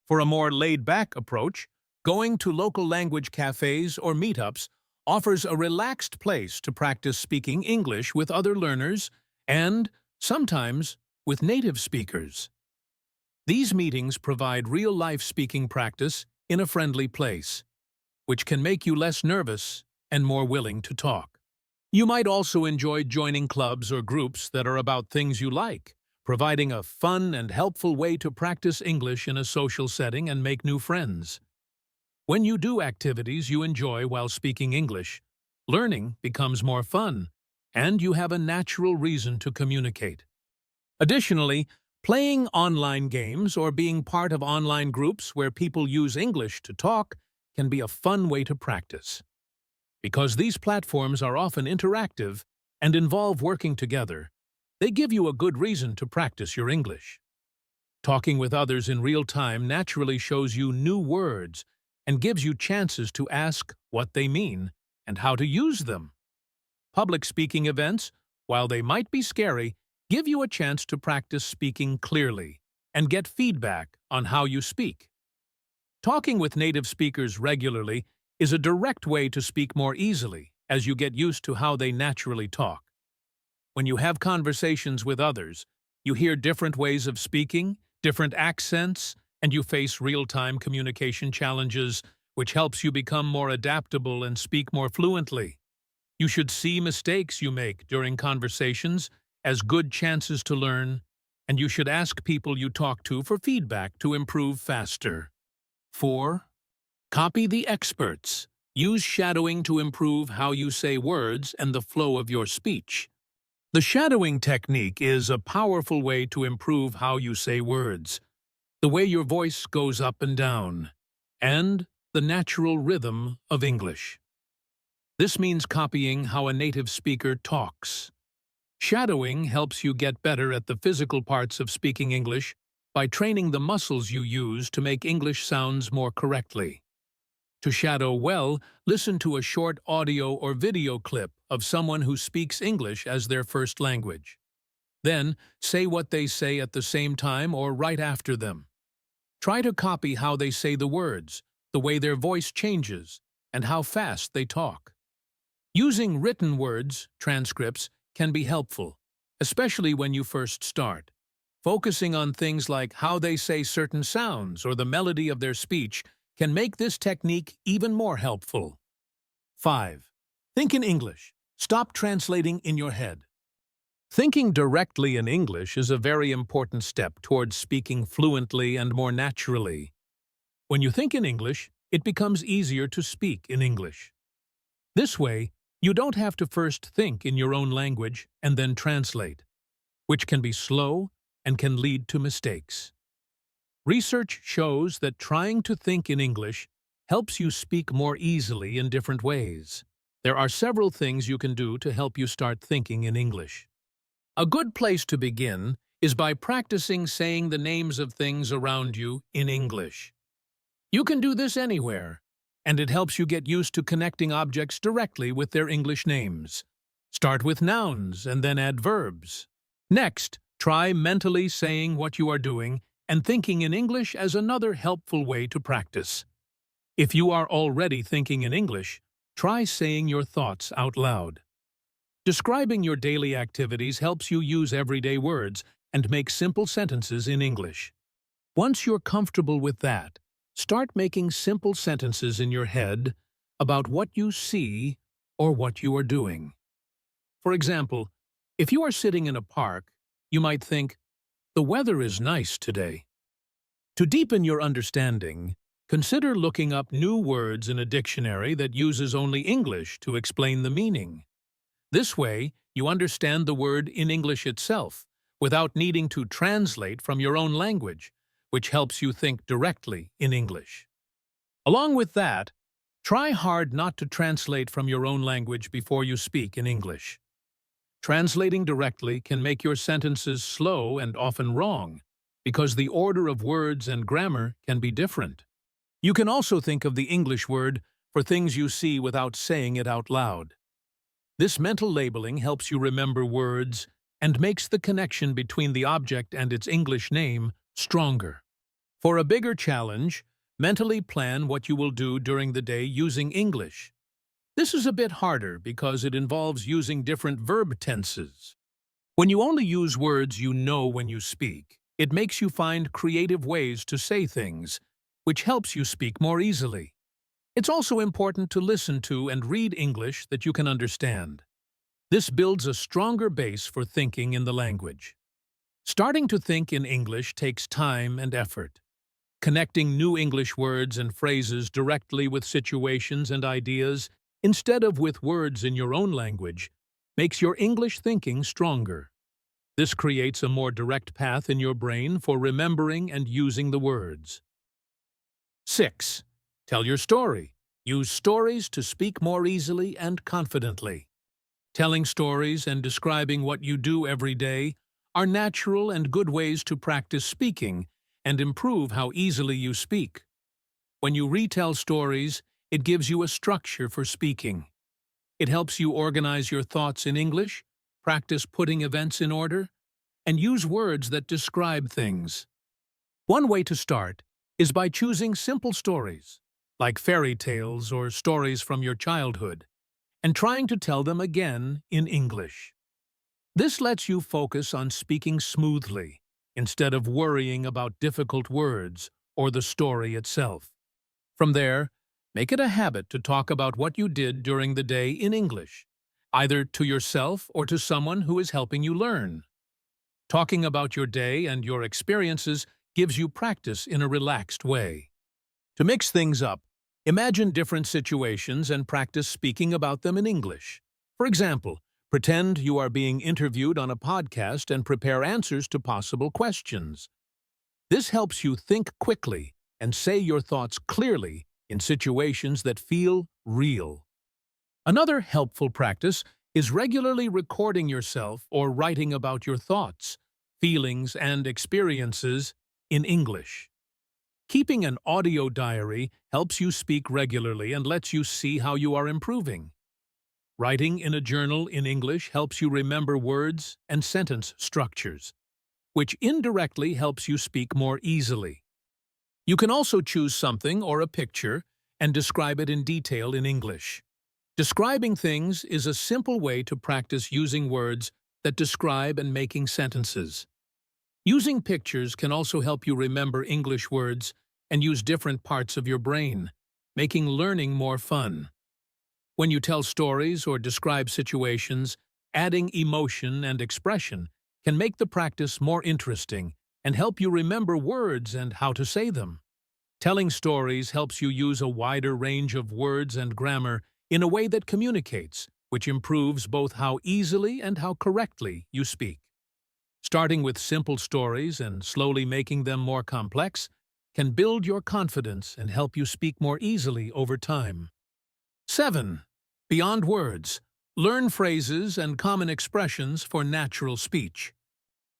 For a more laid-back approach, going to local language cafes or meetups offers a relaxed place to practice speaking English with other learners and, sometimes, with native speakers. These meetings provide real-life speaking practice in a friendly place, which can make you less nervous and more willing to talk. You might also enjoy joining clubs or groups that are about things you like, providing a fun and helpful way to practice English in a social setting and make new friends. When you do activities you enjoy while speaking English, learning becomes more fun, and you have a natural reason to communicate. Additionally, playing online games or being part of online groups where people use English to talk can be a fun way to practice. Because these platforms are often interactive and involve working together, they give you a good reason to practice your English. Talking with others in real time naturally shows you new words and gives you chances to ask what they mean and how to use them. Public speaking events, while they might be scary, give you a chance to practice speaking clearly and get feedback on how you speak. Talking with native speakers regularly is a direct way to speak more easily as you get used to how they naturally talk. When you have conversations with others, you hear different ways of speaking, different accents, and you face real-time communication challenges, which helps you become more adaptable and speak more fluently. You should see mistakes you make during conversations as good chances to learn, and you should ask people you talk to for feedback to improve faster. 4. Copy the experts. Use shadowing to improve how you say words and the flow of your speech. The shadowing technique is a powerful way to improve how you say words, the way your voice goes up and down, and the natural rhythm of English. This means copying how a native speaker talks. Shadowing helps you get better at the physical parts of speaking English by training the muscles you use to make English sounds more correctly. To shadow well, listen to a short audio or video clip of someone who speaks English as their first language. Then, say what they say at the same time or right after them. Try to copy how they say the words, the way their voice changes, and how fast they talk. Using written words, transcripts, can be helpful, especially when you first start. Focusing on things like how they say certain sounds or the melody of their speech can make this technique even more helpful. 5. Think in English. Stop translating in your head. Thinking directly in English is a very important step towards speaking fluently and more naturally. When you think in English, it becomes easier to speak in English. This way, you don't have to first think in your own language and then translate, which can be slow and can lead to mistakes. Research shows that trying to think in English helps you speak more easily in different ways. There are several things you can do to help you start thinking in English. A good place to begin is by practicing saying the names of things around you in English. You can do this anywhere, and it helps you get used to connecting objects directly with their English names. Start with nouns and then add verbs. Next, try mentally saying what you are doing and thinking in English as another helpful way to practice. If you are already thinking in English, try saying your thoughts out loud. Describing your daily activities helps you use everyday words and make simple sentences in English. Once you're comfortable with that, start making simple sentences in your head about what you see or what you are doing. For example, if you are sitting in a park, you might think, "The weather is nice today." To deepen your understanding, consider looking up new words in a dictionary that uses only English to explain the meaning. This way, you understand the word in English itself, without needing to translate from your own language, which helps you think directly in English. Along with that, try hard not to translate from your own language before you speak in English. Translating directly can make your sentences slow and often wrong, because the order of words and grammar can be different. You can also think of the English word for things you see without saying it out loud. This mental labeling helps you remember words and makes the connection between the object and its English name stronger. For a bigger challenge, mentally plan what you will do during the day using English. This is a bit harder because it involves using different verb tenses. When you only use words you know when you speak, it makes you find creative ways to say things, which helps you speak more easily. It's also important to listen to and read English that you can understand. This builds a stronger base for thinking in the language. Starting to think in English takes time and effort. Connecting new English words and phrases directly with situations and ideas, instead of with words in your own language, makes your English thinking stronger. This creates a more direct path in your brain for remembering and using the words. 6. Tell your story. Use stories to speak more easily and confidently. Telling stories and describing what you do every day are natural and good ways to practice speaking and improve how easily you speak. When you retell stories, it gives you a structure for speaking. It helps you organize your thoughts in English, practice putting events in order, and use words that describe things. One way to start is by choosing simple stories, like fairy tales or stories from your childhood, and trying to tell them again in English. This lets you focus on speaking smoothly, instead of worrying about difficult words or the story itself. From there, make it a habit to talk about what you did during the day in English, either to yourself or to someone who is helping you learn. Talking about your day and your experiences gives you practice in a relaxed way. To mix things up, imagine different situations and practice speaking about them in English. For example, Pretend you are being interviewed on a podcast and prepare answers to possible questions. This helps you think quickly and say your thoughts clearly in situations that feel real. Another helpful practice is regularly recording yourself or writing about your thoughts, feelings, and experiences in English. Keeping an audio diary helps you speak regularly and lets you see how you are improving. Writing in a journal in English helps you remember words and sentence structures, which indirectly helps you speak more easily. You can also choose something or a picture and describe it in detail in English. Describing things is a simple way to practice using words that describe and making sentences. Using pictures can also help you remember English words and use different parts of your brain, making learning more fun. When you tell stories or describe situations, adding emotion and expression can make the practice more interesting and help you remember words and how to say them. Telling stories helps you use a wider range of words and grammar in a way that communicates, which improves both how easily and how correctly you speak. Starting with simple stories and slowly making them more complex can build your confidence and help you speak more easily over time. 7. Beyond words, learn phrases and common expressions for natural speech.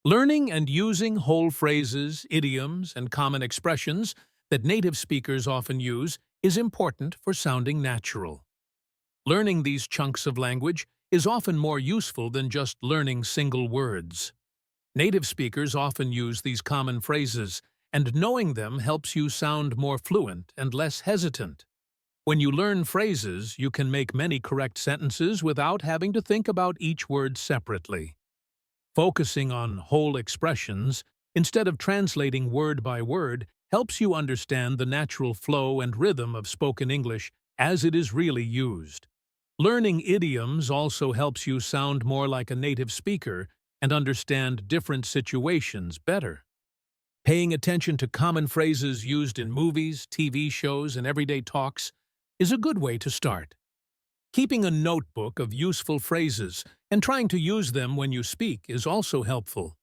Learning and using whole phrases, idioms, and common expressions that native speakers often use is important for sounding natural. Learning these chunks of language is often more useful than just learning single words. Native speakers often use these common phrases, and knowing them helps you sound more fluent and less hesitant. When you learn phrases, you can make many correct sentences without having to think about each word separately. Focusing on whole expressions, instead of translating word by word, helps you understand the natural flow and rhythm of spoken English as it is really used. Learning idioms also helps you sound more like a native speaker and understand different situations better. Paying attention to common phrases used in movies, TV shows, and everyday talks is a good way to start. Keeping a notebook of useful phrases and trying to use them when you speak is also helpful.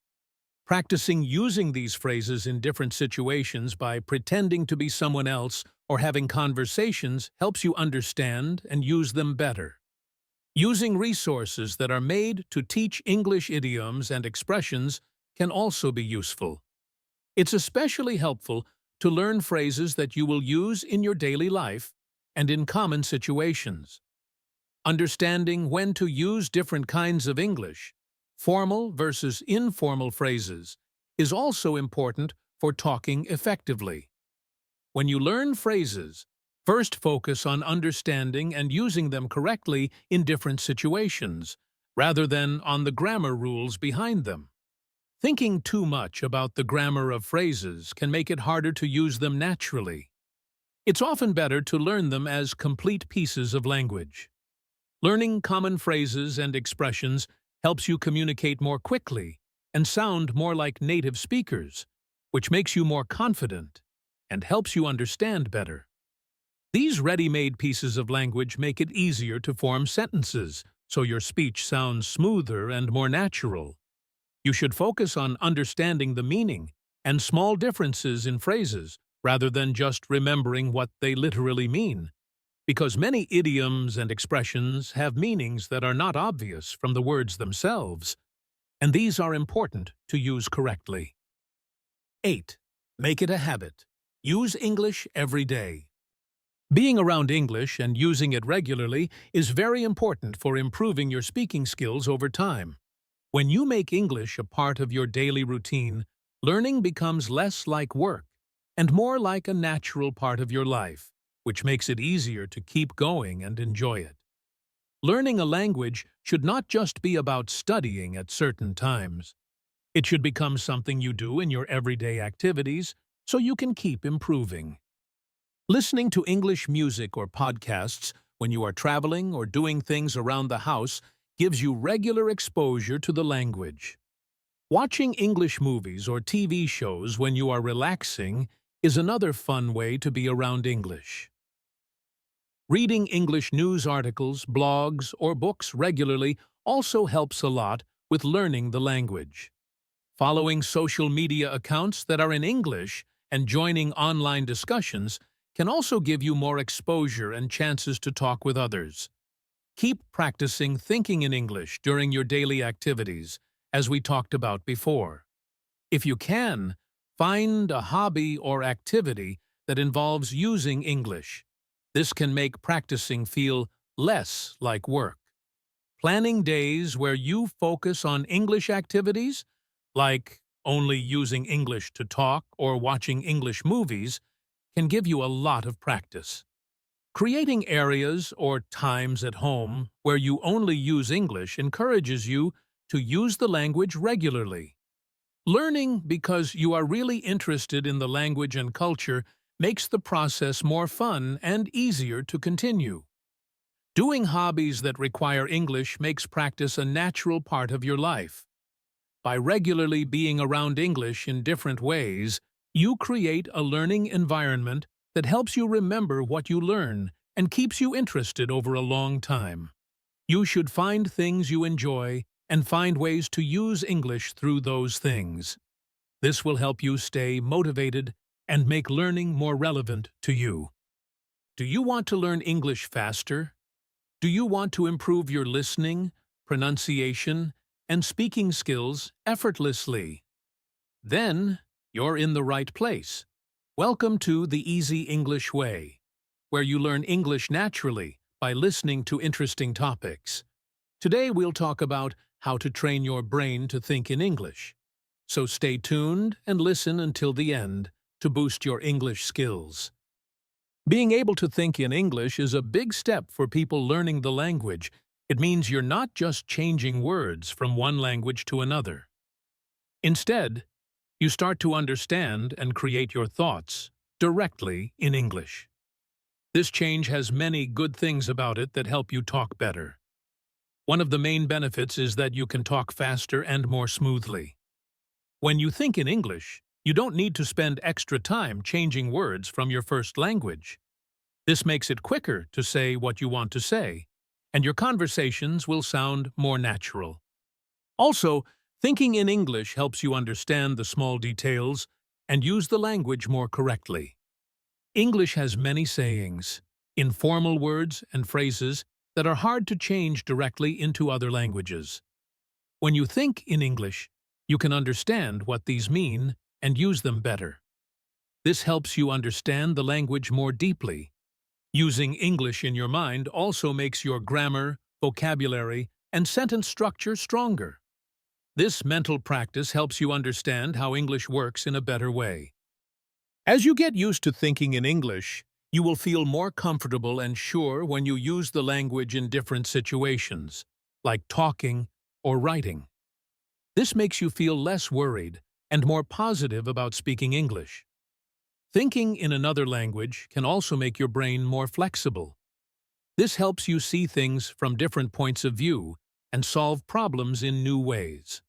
Practicing using these phrases in different situations by pretending to be someone else or having conversations helps you understand and use them better. Using resources that are made to teach English idioms and expressions can also be useful. It's especially helpful to learn phrases that you will use in your daily life and in common situations. Understanding when to use different kinds of English, formal versus informal phrases, is also important for talking effectively. When you learn phrases, first focus on understanding and using them correctly in different situations, rather than on the grammar rules behind them. Thinking too much about the grammar of phrases can make it harder to use them naturally. It's often better to learn them as complete pieces of language. Learning common phrases and expressions helps you communicate more quickly and sound more like native speakers, which makes you more confident and helps you understand better. These ready-made pieces of language make it easier to form sentences, so your speech sounds smoother and more natural. You should focus on understanding the meaning and small differences in phrases rather than just remembering what they literally mean, because many idioms and expressions have meanings that are not obvious from the words themselves, and these are important to use correctly. 8. Make it a habit. Use English every day. Being around English and using it regularly is very important for improving your speaking skills over time. When you make English a part of your daily routine, learning becomes less like work and more like a natural part of your life, which makes it easier to keep going and enjoy it. Learning a language should not just be about studying at certain times. It should become something you do in your everyday activities so you can keep improving. Listening to English music or podcasts when you are traveling or doing things around the house gives you regular exposure to the language. Watching English movies or TV shows when you are relaxing is another fun way to be around English. Reading English news articles, blogs, or books regularly also helps a lot with learning the language. Following social media accounts that are in English and joining online discussions can also give you more exposure and chances to talk with others. Keep practicing thinking in English during your daily activities, as we talked about before. If you can, find a hobby or activity that involves using English. This can make practicing feel less like work. Planning days where you focus on English activities, like only using English to talk or watching English movies, can give you a lot of practice. Creating areas or times at home where you only use English encourages you to use the language regularly. Learning because you are really interested in the language and culture makes the process more fun and easier to continue. Doing hobbies that require English makes practice a natural part of your life. By regularly being around English in different ways, you create a learning environment that helps you remember what you learn and keeps you interested over a long time. You should find things you enjoy and find ways to use English through those things. This will help you stay motivated and make learning more relevant to you. Do you want to learn English faster? Do you want to improve your listening, pronunciation, and speaking skills effortlessly? Then you're in the right place. Welcome to the Easy English Way, where you learn English naturally by listening to interesting topics. Today we'll talk about how to train your brain to think in English. So stay tuned and listen until the end to boost your English skills. Being able to think in English is a big step for people learning the language. It means you're not just changing words from one language to another. Instead, you start to understand and create your thoughts directly in English. This change has many good things about it that help you talk better. One of the main benefits is that you can talk faster and more smoothly. When you think in English, you don't need to spend extra time changing words from your first language. This makes it quicker to say what you want to say, and your conversations will sound more natural. Also, thinking in English helps you understand the small details and use the language more correctly. English has many sayings, informal words and phrases that are hard to change directly into other languages. When you think in English, you can understand what these mean and use them better. This helps you understand the language more deeply. Using English in your mind also makes your grammar, vocabulary, and sentence structure stronger. This mental practice helps you understand how English works in a better way. As you get used to thinking in English, you will feel more comfortable and sure when you use the language in different situations, like talking or writing. This makes you feel less worried and more positive about speaking English. Thinking in another language can also make your brain more flexible. This helps you see things from different points of view and solve problems in new ways.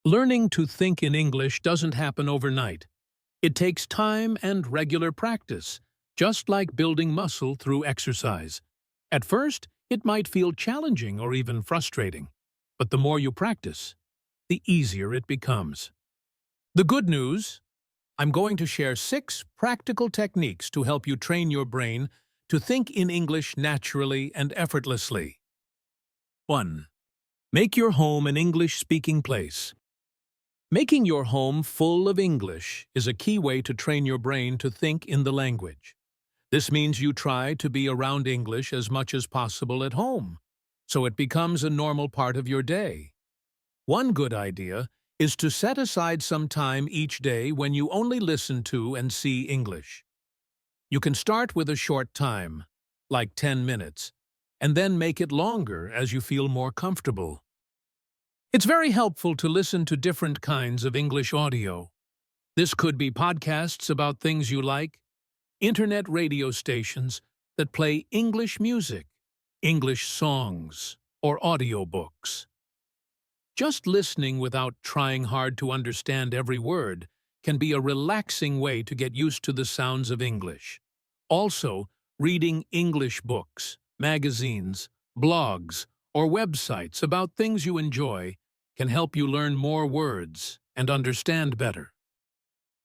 Learning to think in English doesn't happen overnight. It takes time and regular practice, just like building muscle through exercise. At first, it might feel challenging or even frustrating, but the more you practice, the easier it becomes. The good news: I'm going to share 6 practical techniques to help you train your brain to think in English naturally and effortlessly. 1. Make your home an English-speaking place. Making your home full of English is a key way to train your brain to think in the language. This means you try to be around English as much as possible at home, so it becomes a normal part of your day. One good idea is to set aside some time each day when you only listen to and see English. You can start with a short time, like 10 minutes, and then make it longer as you feel more comfortable. It's very helpful to listen to different kinds of English audio. This could be podcasts about things you like, internet radio stations that play English music, English songs, or audiobooks. Just listening without trying hard to understand every word can be a relaxing way to get used to the sounds of English. Also, reading English books, magazines, blogs, or websites about things you enjoy can help you learn more words and understand better.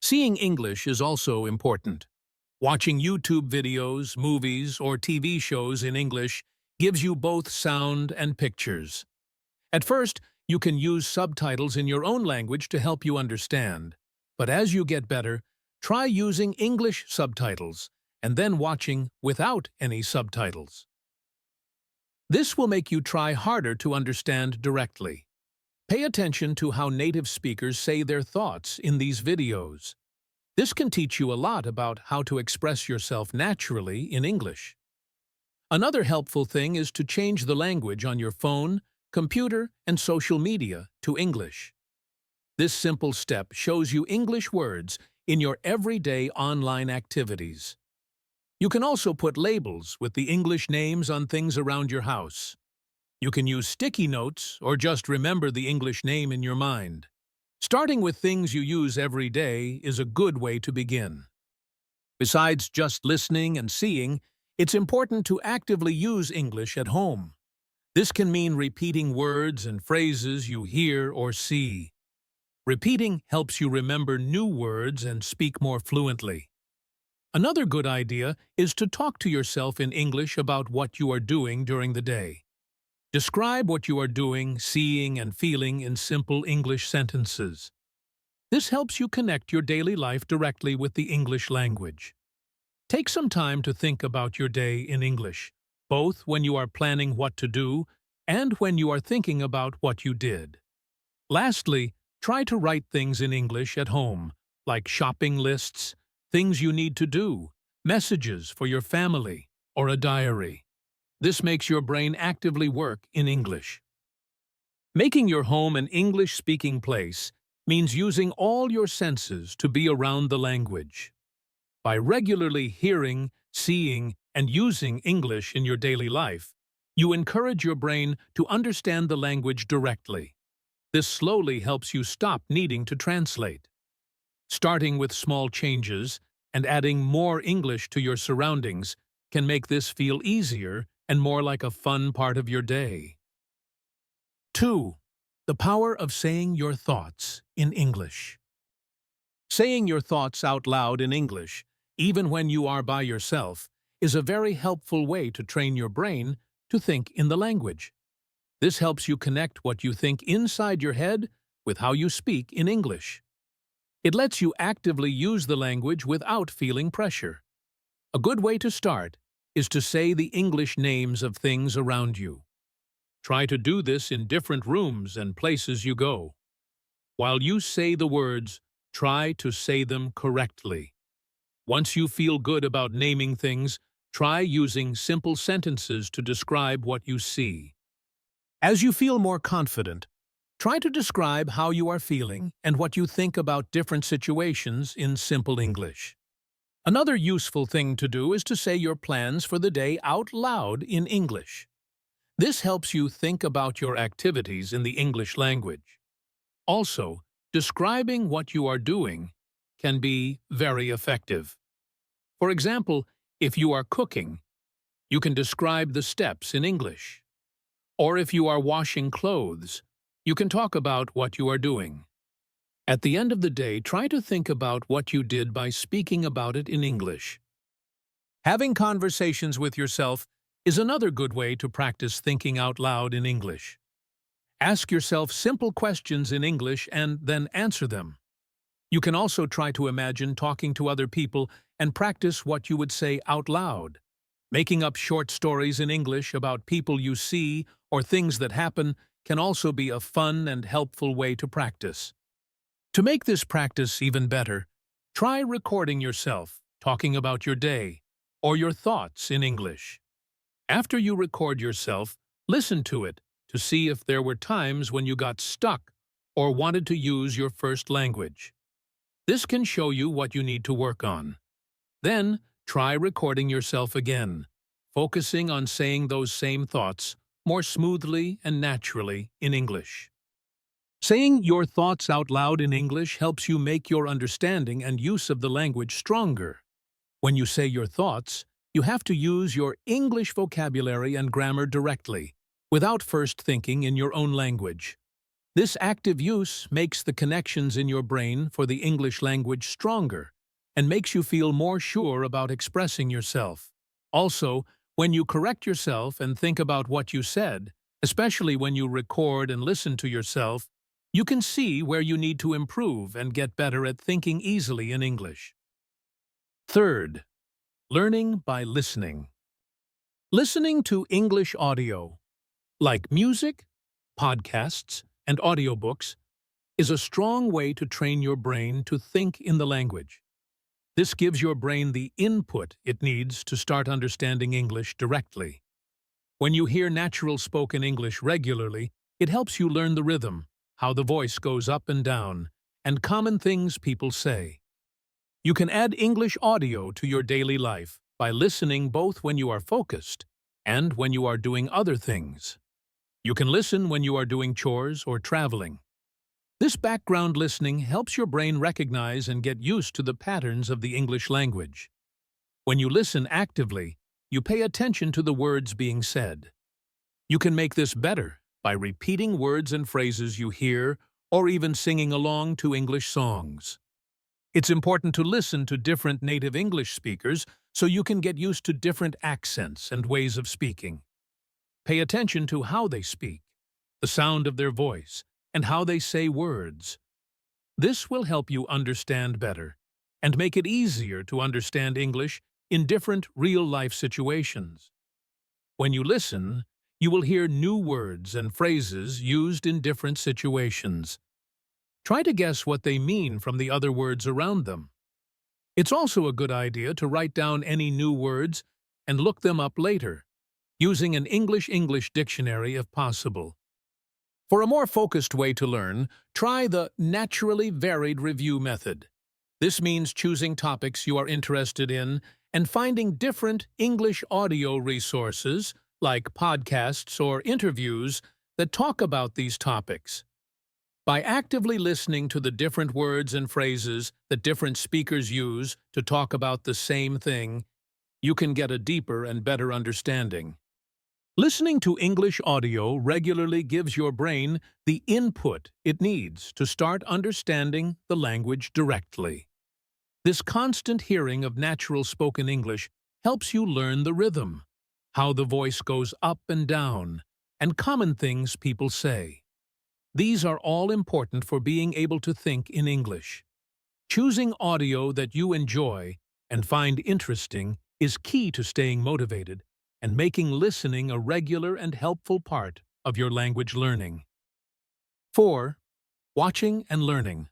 Seeing English is also important. Watching YouTube videos, movies, or TV shows in English gives you both sound and pictures. At first, you can use subtitles in your own language to help you understand. But as you get better, try using English subtitles and then watching without any subtitles. This will make you try harder to understand directly. Pay attention to how native speakers say their thoughts in these videos. This can teach you a lot about how to express yourself naturally in English. Another helpful thing is to change the language on your phone, computer, and social media to English. This simple step shows you English words in your everyday online activities. You can also put labels with the English names on things around your house. You can use sticky notes or just remember the English name in your mind. Starting with things you use every day is a good way to begin. Besides just listening and seeing, it's important to actively use English at home. This can mean repeating words and phrases you hear or see. Repeating helps you remember new words and speak more fluently. Another good idea is to talk to yourself in English about what you are doing during the day. Describe what you are doing, seeing, and feeling in simple English sentences. This helps you connect your daily life directly with the English language. Take some time to think about your day in English, both when you are planning what to do and when you are thinking about what you did. Lastly, try to write things in English at home, like shopping lists, things you need to do, messages for your family, or a diary. This makes your brain actively work in English. Making your home an English-speaking place means using all your senses to be around the language. By regularly hearing, seeing, and using English in your daily life, you encourage your brain to understand the language directly. This slowly helps you stop needing to translate. Starting with small changes and adding more English to your surroundings can make this feel easier and more like a fun part of your day. 2. The power of saying your thoughts in English. Saying your thoughts out loud in English, even when you are by yourself, is a very helpful way to train your brain to think in the language. This helps you connect what you think inside your head with how you speak in English. It lets you actively use the language without feeling pressure. A good way to start is to say the English names of things around you. Try to do this in different rooms and places you go. While you say the words, try to say them correctly. Once you feel good about naming things, try using simple sentences to describe what you see. As you feel more confident, try to describe how you are feeling and what you think about different situations in simple English. Another useful thing to do is to say your plans for the day out loud in English. This helps you think about your activities in the English language. Also, describing what you are doing can be very effective. For example, if you are cooking, you can describe the steps in English. Or if you are washing clothes, you can talk about what you are doing. At the end of the day, try to think about what you did by speaking about it in English. Having conversations with yourself is another good way to practice thinking out loud in English. Ask yourself simple questions in English and then answer them. You can also try to imagine talking to other people and practice what you would say out loud. Making up short stories in English about people you see or things that happen can also be a fun and helpful way to practice. To make this practice even better, try recording yourself talking about your day or your thoughts in English. After you record yourself, listen to it to see if there were times when you got stuck or wanted to use your first language. This can show you what you need to work on. Then, try recording yourself again, focusing on saying those same thoughts more smoothly and naturally in English. Saying your thoughts out loud in English helps you make your understanding and use of the language stronger. When you say your thoughts, you have to use your English vocabulary and grammar directly, without first thinking in your own language. This active use makes the connections in your brain for the English language stronger and makes you feel more sure about expressing yourself. Also, when you correct yourself and think about what you said, especially when you record and listen to yourself, you can see where you need to improve and get better at thinking easily in English. Third, learning by listening. Listening to English audio, like music, podcasts, and audiobooks, is a strong way to train your brain to think in the language. This gives your brain the input it needs to start understanding English directly. When you hear natural spoken English regularly, it helps you learn the rhythm, how the voice goes up and down, and common things people say. You can add English audio to your daily life by listening both when you are focused and when you are doing other things. You can listen when you are doing chores or traveling. This background listening helps your brain recognize and get used to the patterns of the English language. When you listen actively, you pay attention to the words being said. You can make this better by repeating words and phrases you hear or even singing along to English songs. It's important to listen to different native English speakers so you can get used to different accents and ways of speaking. Pay attention to how they speak, the sound of their voice, and how they say words. This will help you understand better and make it easier to understand English in different real-life situations. When you listen, you will hear new words and phrases used in different situations. Try to guess what they mean from the other words around them. It's also a good idea to write down any new words and look them up later, using an English dictionary if possible. For a more focused way to learn, try the naturally varied review method. This means choosing topics you are interested in and finding different English audio resources, like podcasts or interviews, that talk about these topics. By actively listening to the different words and phrases that different speakers use to talk about the same thing, you can get a deeper and better understanding. Listening to English audio regularly gives your brain the input it needs to start understanding the language directly. This constant hearing of natural spoken English helps you learn the rhythm, how the voice goes up and down, and common things people say. These are all important for being able to think in English. Choosing audio that you enjoy and find interesting is key to staying motivated and making listening a regular and helpful part of your language learning. 4. Watching and learning.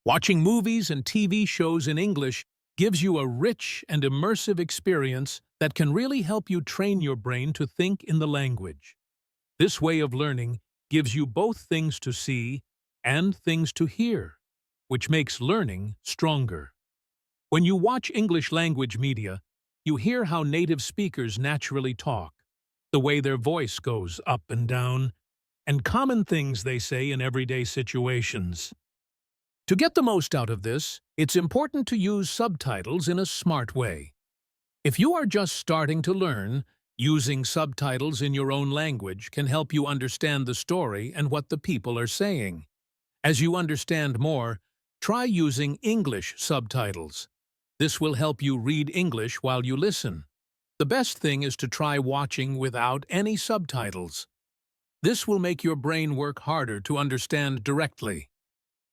Watching movies and TV shows in English gives you a rich and immersive experience that can really help you train your brain to think in the language. This way of learning gives you both things to see and things to hear, which makes learning stronger. When you watch English language media, you hear how native speakers naturally talk, the way their voice goes up and down, and common things they say in everyday situations. To get the most out of this, it's important to use subtitles in a smart way. If you are just starting to learn, using subtitles in your own language can help you understand the story and what the people are saying. As you understand more, try using English subtitles. This will help you read English while you listen. The best thing is to try watching without any subtitles. This will make your brain work harder to understand directly.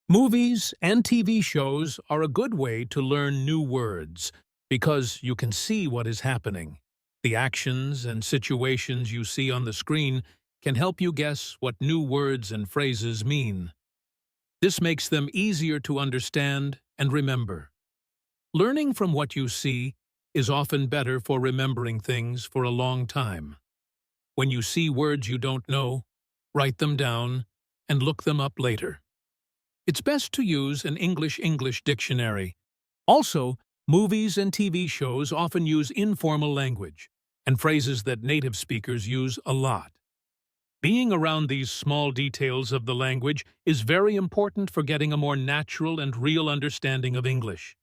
Movies and TV shows are a good way to learn new words because you can see what is happening. The actions and situations you see on the screen can help you guess what new words and phrases mean. This makes them easier to understand and remember. Learning from what you see is often better for remembering things for a long time. When you see words you don't know, write them down and look them up later. It's best to use an English dictionary. Also, movies and TV shows often use informal language and phrases that native speakers use a lot. Being around these small details of the language is very important for getting a more natural and real understanding of English.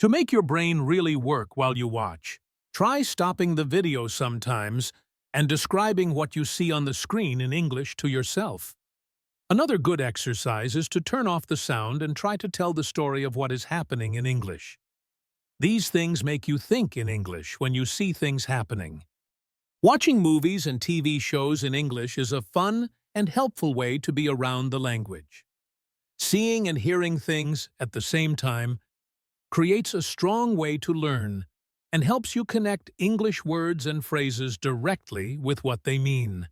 To make your brain really work while you watch, try stopping the video sometimes and describing what you see on the screen in English to yourself. Another good exercise is to turn off the sound and try to tell the story of what is happening in English. These things make you think in English when you see things happening. Watching movies and TV shows in English is a fun and helpful way to be around the language. Seeing and hearing things at the same time creates a strong way to learn and helps you connect English words and phrases directly with what they mean.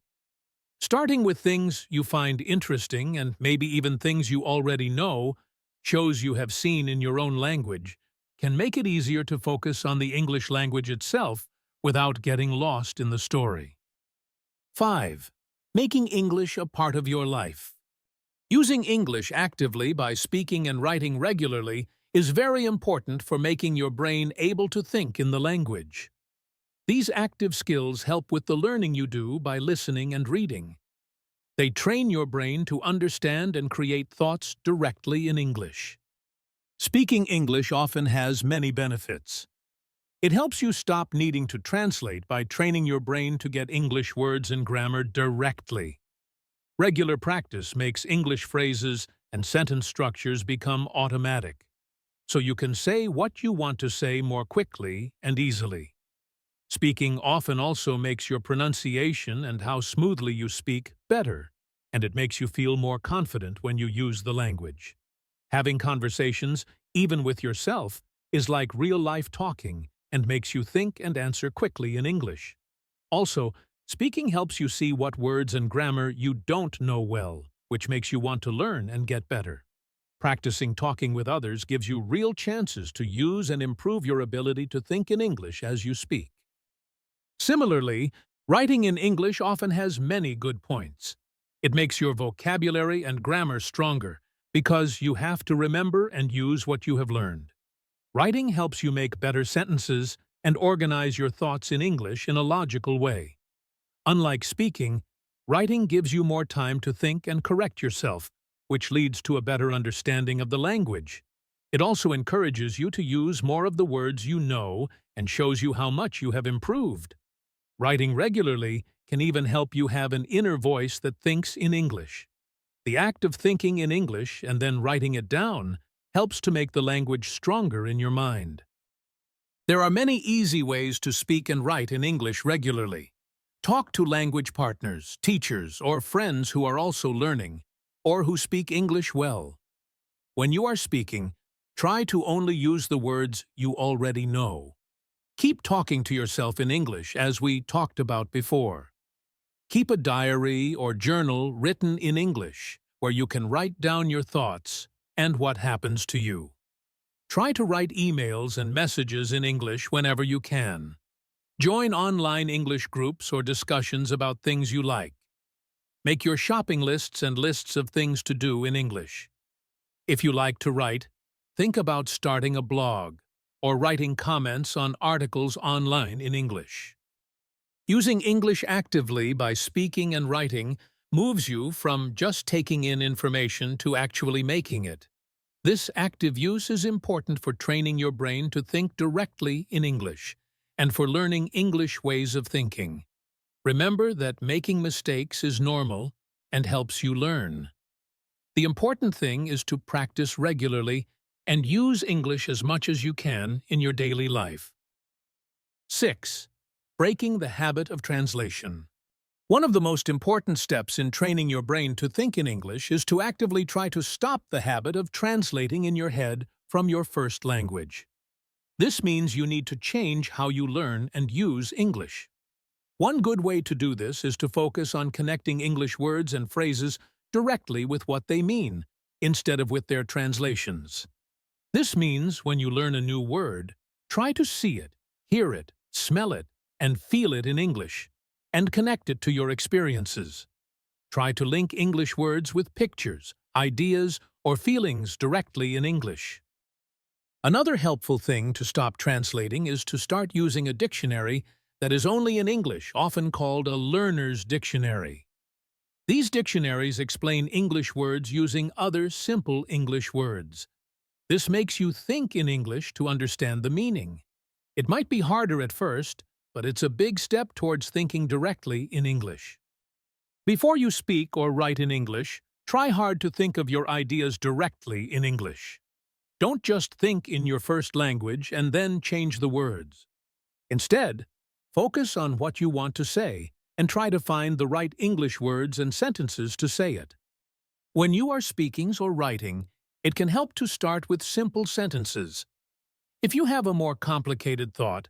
Starting with things you find interesting and maybe even things you already know, shows you have seen in your own language, can make it easier to focus on the English language itself without getting lost in the story. 5. Making English a part of your life. Using English actively by speaking and writing regularly is very important for making your brain able to think in the language. These active skills help with the learning you do by listening and reading. They train your brain to understand and create thoughts directly in English. Speaking English often has many benefits. It helps you stop needing to translate by training your brain to get English words and grammar directly. Regular practice makes English phrases and sentence structures become automatic, so you can say what you want to say more quickly and easily. Speaking often also makes your pronunciation and how smoothly you speak better, and it makes you feel more confident when you use the language. Having conversations, even with yourself, is like real-life talking and makes you think and answer quickly in English. Also, speaking helps you see what words and grammar you don't know well, which makes you want to learn and get better. Practicing talking with others gives you real chances to use and improve your ability to think in English as you speak. Similarly, writing in English often has many good points. It makes your vocabulary and grammar stronger because you have to remember and use what you have learned. Writing helps you make better sentences and organize your thoughts in English in a logical way. Unlike speaking, writing gives you more time to think and correct yourself, which leads to a better understanding of the language. It also encourages you to use more of the words you know and shows you how much you have improved. Writing regularly can even help you have an inner voice that thinks in English. The act of thinking in English and then writing it down helps to make the language stronger in your mind. There are many easy ways to speak and write in English regularly. Talk to language partners, teachers, or friends who are also learning, or who speak English well. When you are speaking, try to only use the words you already know. Keep talking to yourself in English, as we talked about before. Keep a diary or journal written in English, where you can write down your thoughts and what happens to you. Try to write emails and messages in English whenever you can. Join online English groups or discussions about things you like. Make your shopping lists and lists of things to do in English. If you like to write, think about starting a blog or writing comments on articles online in English. Using English actively by speaking and writing moves you from just taking in information to actually making it. This active use is important for training your brain to think directly in English and for learning English ways of thinking. Remember that making mistakes is normal and helps you learn. The important thing is to practice regularly and use English as much as you can in your daily life. 6. Breaking the habit of translation. One of the most important steps in training your brain to think in English is to actively try to stop the habit of translating in your head from your first language. This means you need to change how you learn and use English. One good way to do this is to focus on connecting English words and phrases directly with what they mean, instead of with their translations. This means when you learn a new word, try to see it, hear it, smell it, and feel it in English, and connect it to your experiences. Try to link English words with pictures, ideas, or feelings directly in English. Another helpful thing to stop translating is to start using a dictionary that is only in English, often called a learner's dictionary. These dictionaries explain English words using other simple English words. This makes you think in English to understand the meaning. It might be harder at first, but it's a big step towards thinking directly in English. Before you speak or write in English, try hard to think of your ideas directly in English. Don't just think in your first language and then change the words. Instead, focus on what you want to say and try to find the right English words and sentences to say it. When you are speaking or writing, it can help to start with simple sentences. If you have a more complicated thought,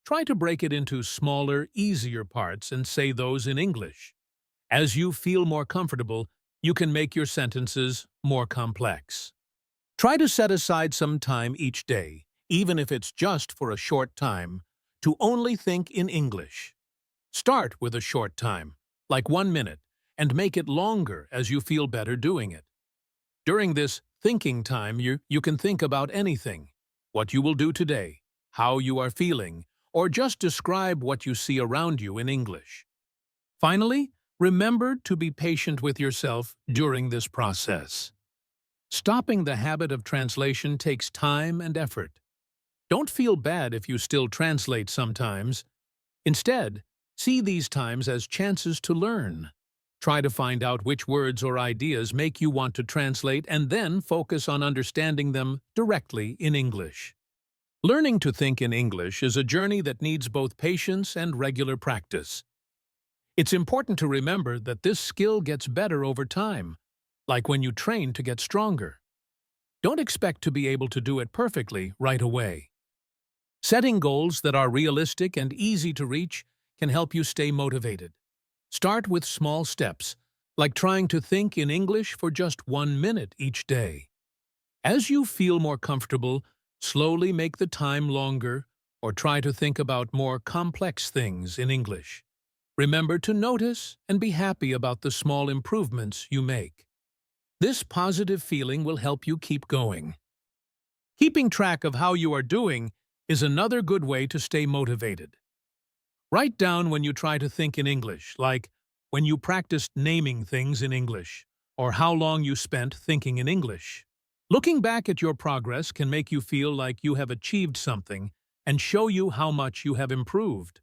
try to break it into smaller, easier parts and say those in English. As you feel more comfortable, you can make your sentences more complex. Try to set aside some time each day, even if it's just for a short time, to only think in English. Start with a short time, like 1 minute, and make it longer as you feel better doing it. During this thinking time, you can think about anything, what you will do today, how you are feeling, or just describe what you see around you in English. Finally, remember to be patient with yourself during this process. Stopping the habit of translation takes time and effort. Don't feel bad if you still translate sometimes. Instead, see these times as chances to learn. Try to find out which words or ideas make you want to translate and then focus on understanding them directly in English. Learning to think in English is a journey that needs both patience and regular practice. It's important to remember that this skill gets better over time, like when you train to get stronger. Don't expect to be able to do it perfectly right away. Setting goals that are realistic and easy to reach can help you stay motivated. Start with small steps, like trying to think in English for just 1 minute each day. As you feel more comfortable, slowly make the time longer or try to think about more complex things in English. Remember to notice and be happy about the small improvements you make. This positive feeling will help you keep going. Keeping track of how you are doing is another good way to stay motivated. Write down when you try to think in English, like when you practiced naming things in English, or how long you spent thinking in English. Looking back at your progress can make you feel like you have achieved something and show you how much you have improved.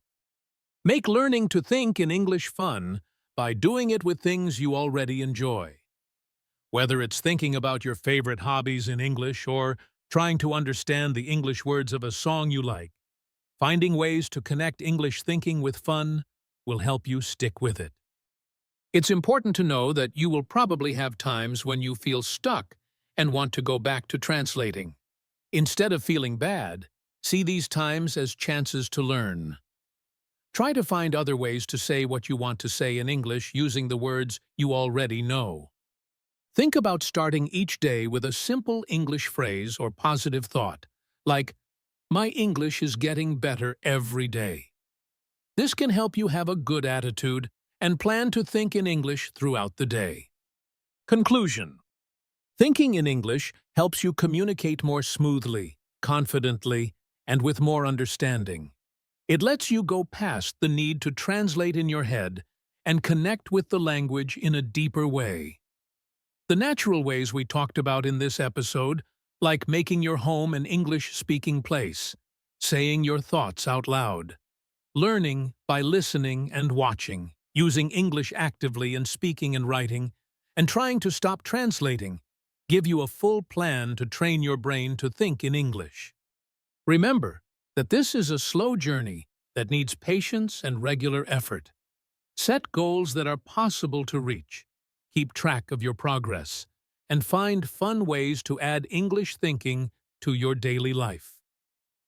Make learning to think in English fun by doing it with things you already enjoy. Whether it's thinking about your favorite hobbies in English or trying to understand the English words of a song you like, finding ways to connect English thinking with fun will help you stick with it. It's important to know that you will probably have times when you feel stuck and want to go back to translating. Instead of feeling bad, see these times as chances to learn. Try to find other ways to say what you want to say in English using the words you already know. Think about starting each day with a simple English phrase or positive thought, like, "My English is getting better every day." This can help you have a good attitude and plan to think in English throughout the day. Conclusion: thinking in English helps you communicate more smoothly, confidently, and with more understanding. It lets you go past the need to translate in your head and connect with the language in a deeper way. The natural ways we talked about in this episode, like making your home an English-speaking place, saying your thoughts out loud, learning by listening and watching, using English actively in speaking and writing, and trying to stop translating, give you a full plan to train your brain to think in English. Remember that this is a slow journey that needs patience and regular effort. Set goals that are possible to reach. Keep track of your progress, and find fun ways to add English thinking to your daily life.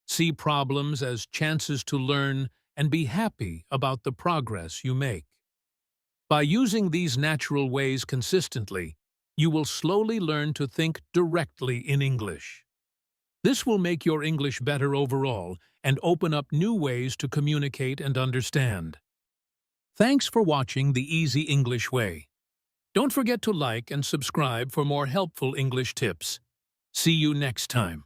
See problems as chances to learn and be happy about the progress you make. By using these natural ways consistently, you will slowly learn to think directly in English. This will make your English better overall and open up new ways to communicate and understand. Thanks for watching The Easy English Way. Don't forget to like and subscribe for more helpful English tips. See you next time.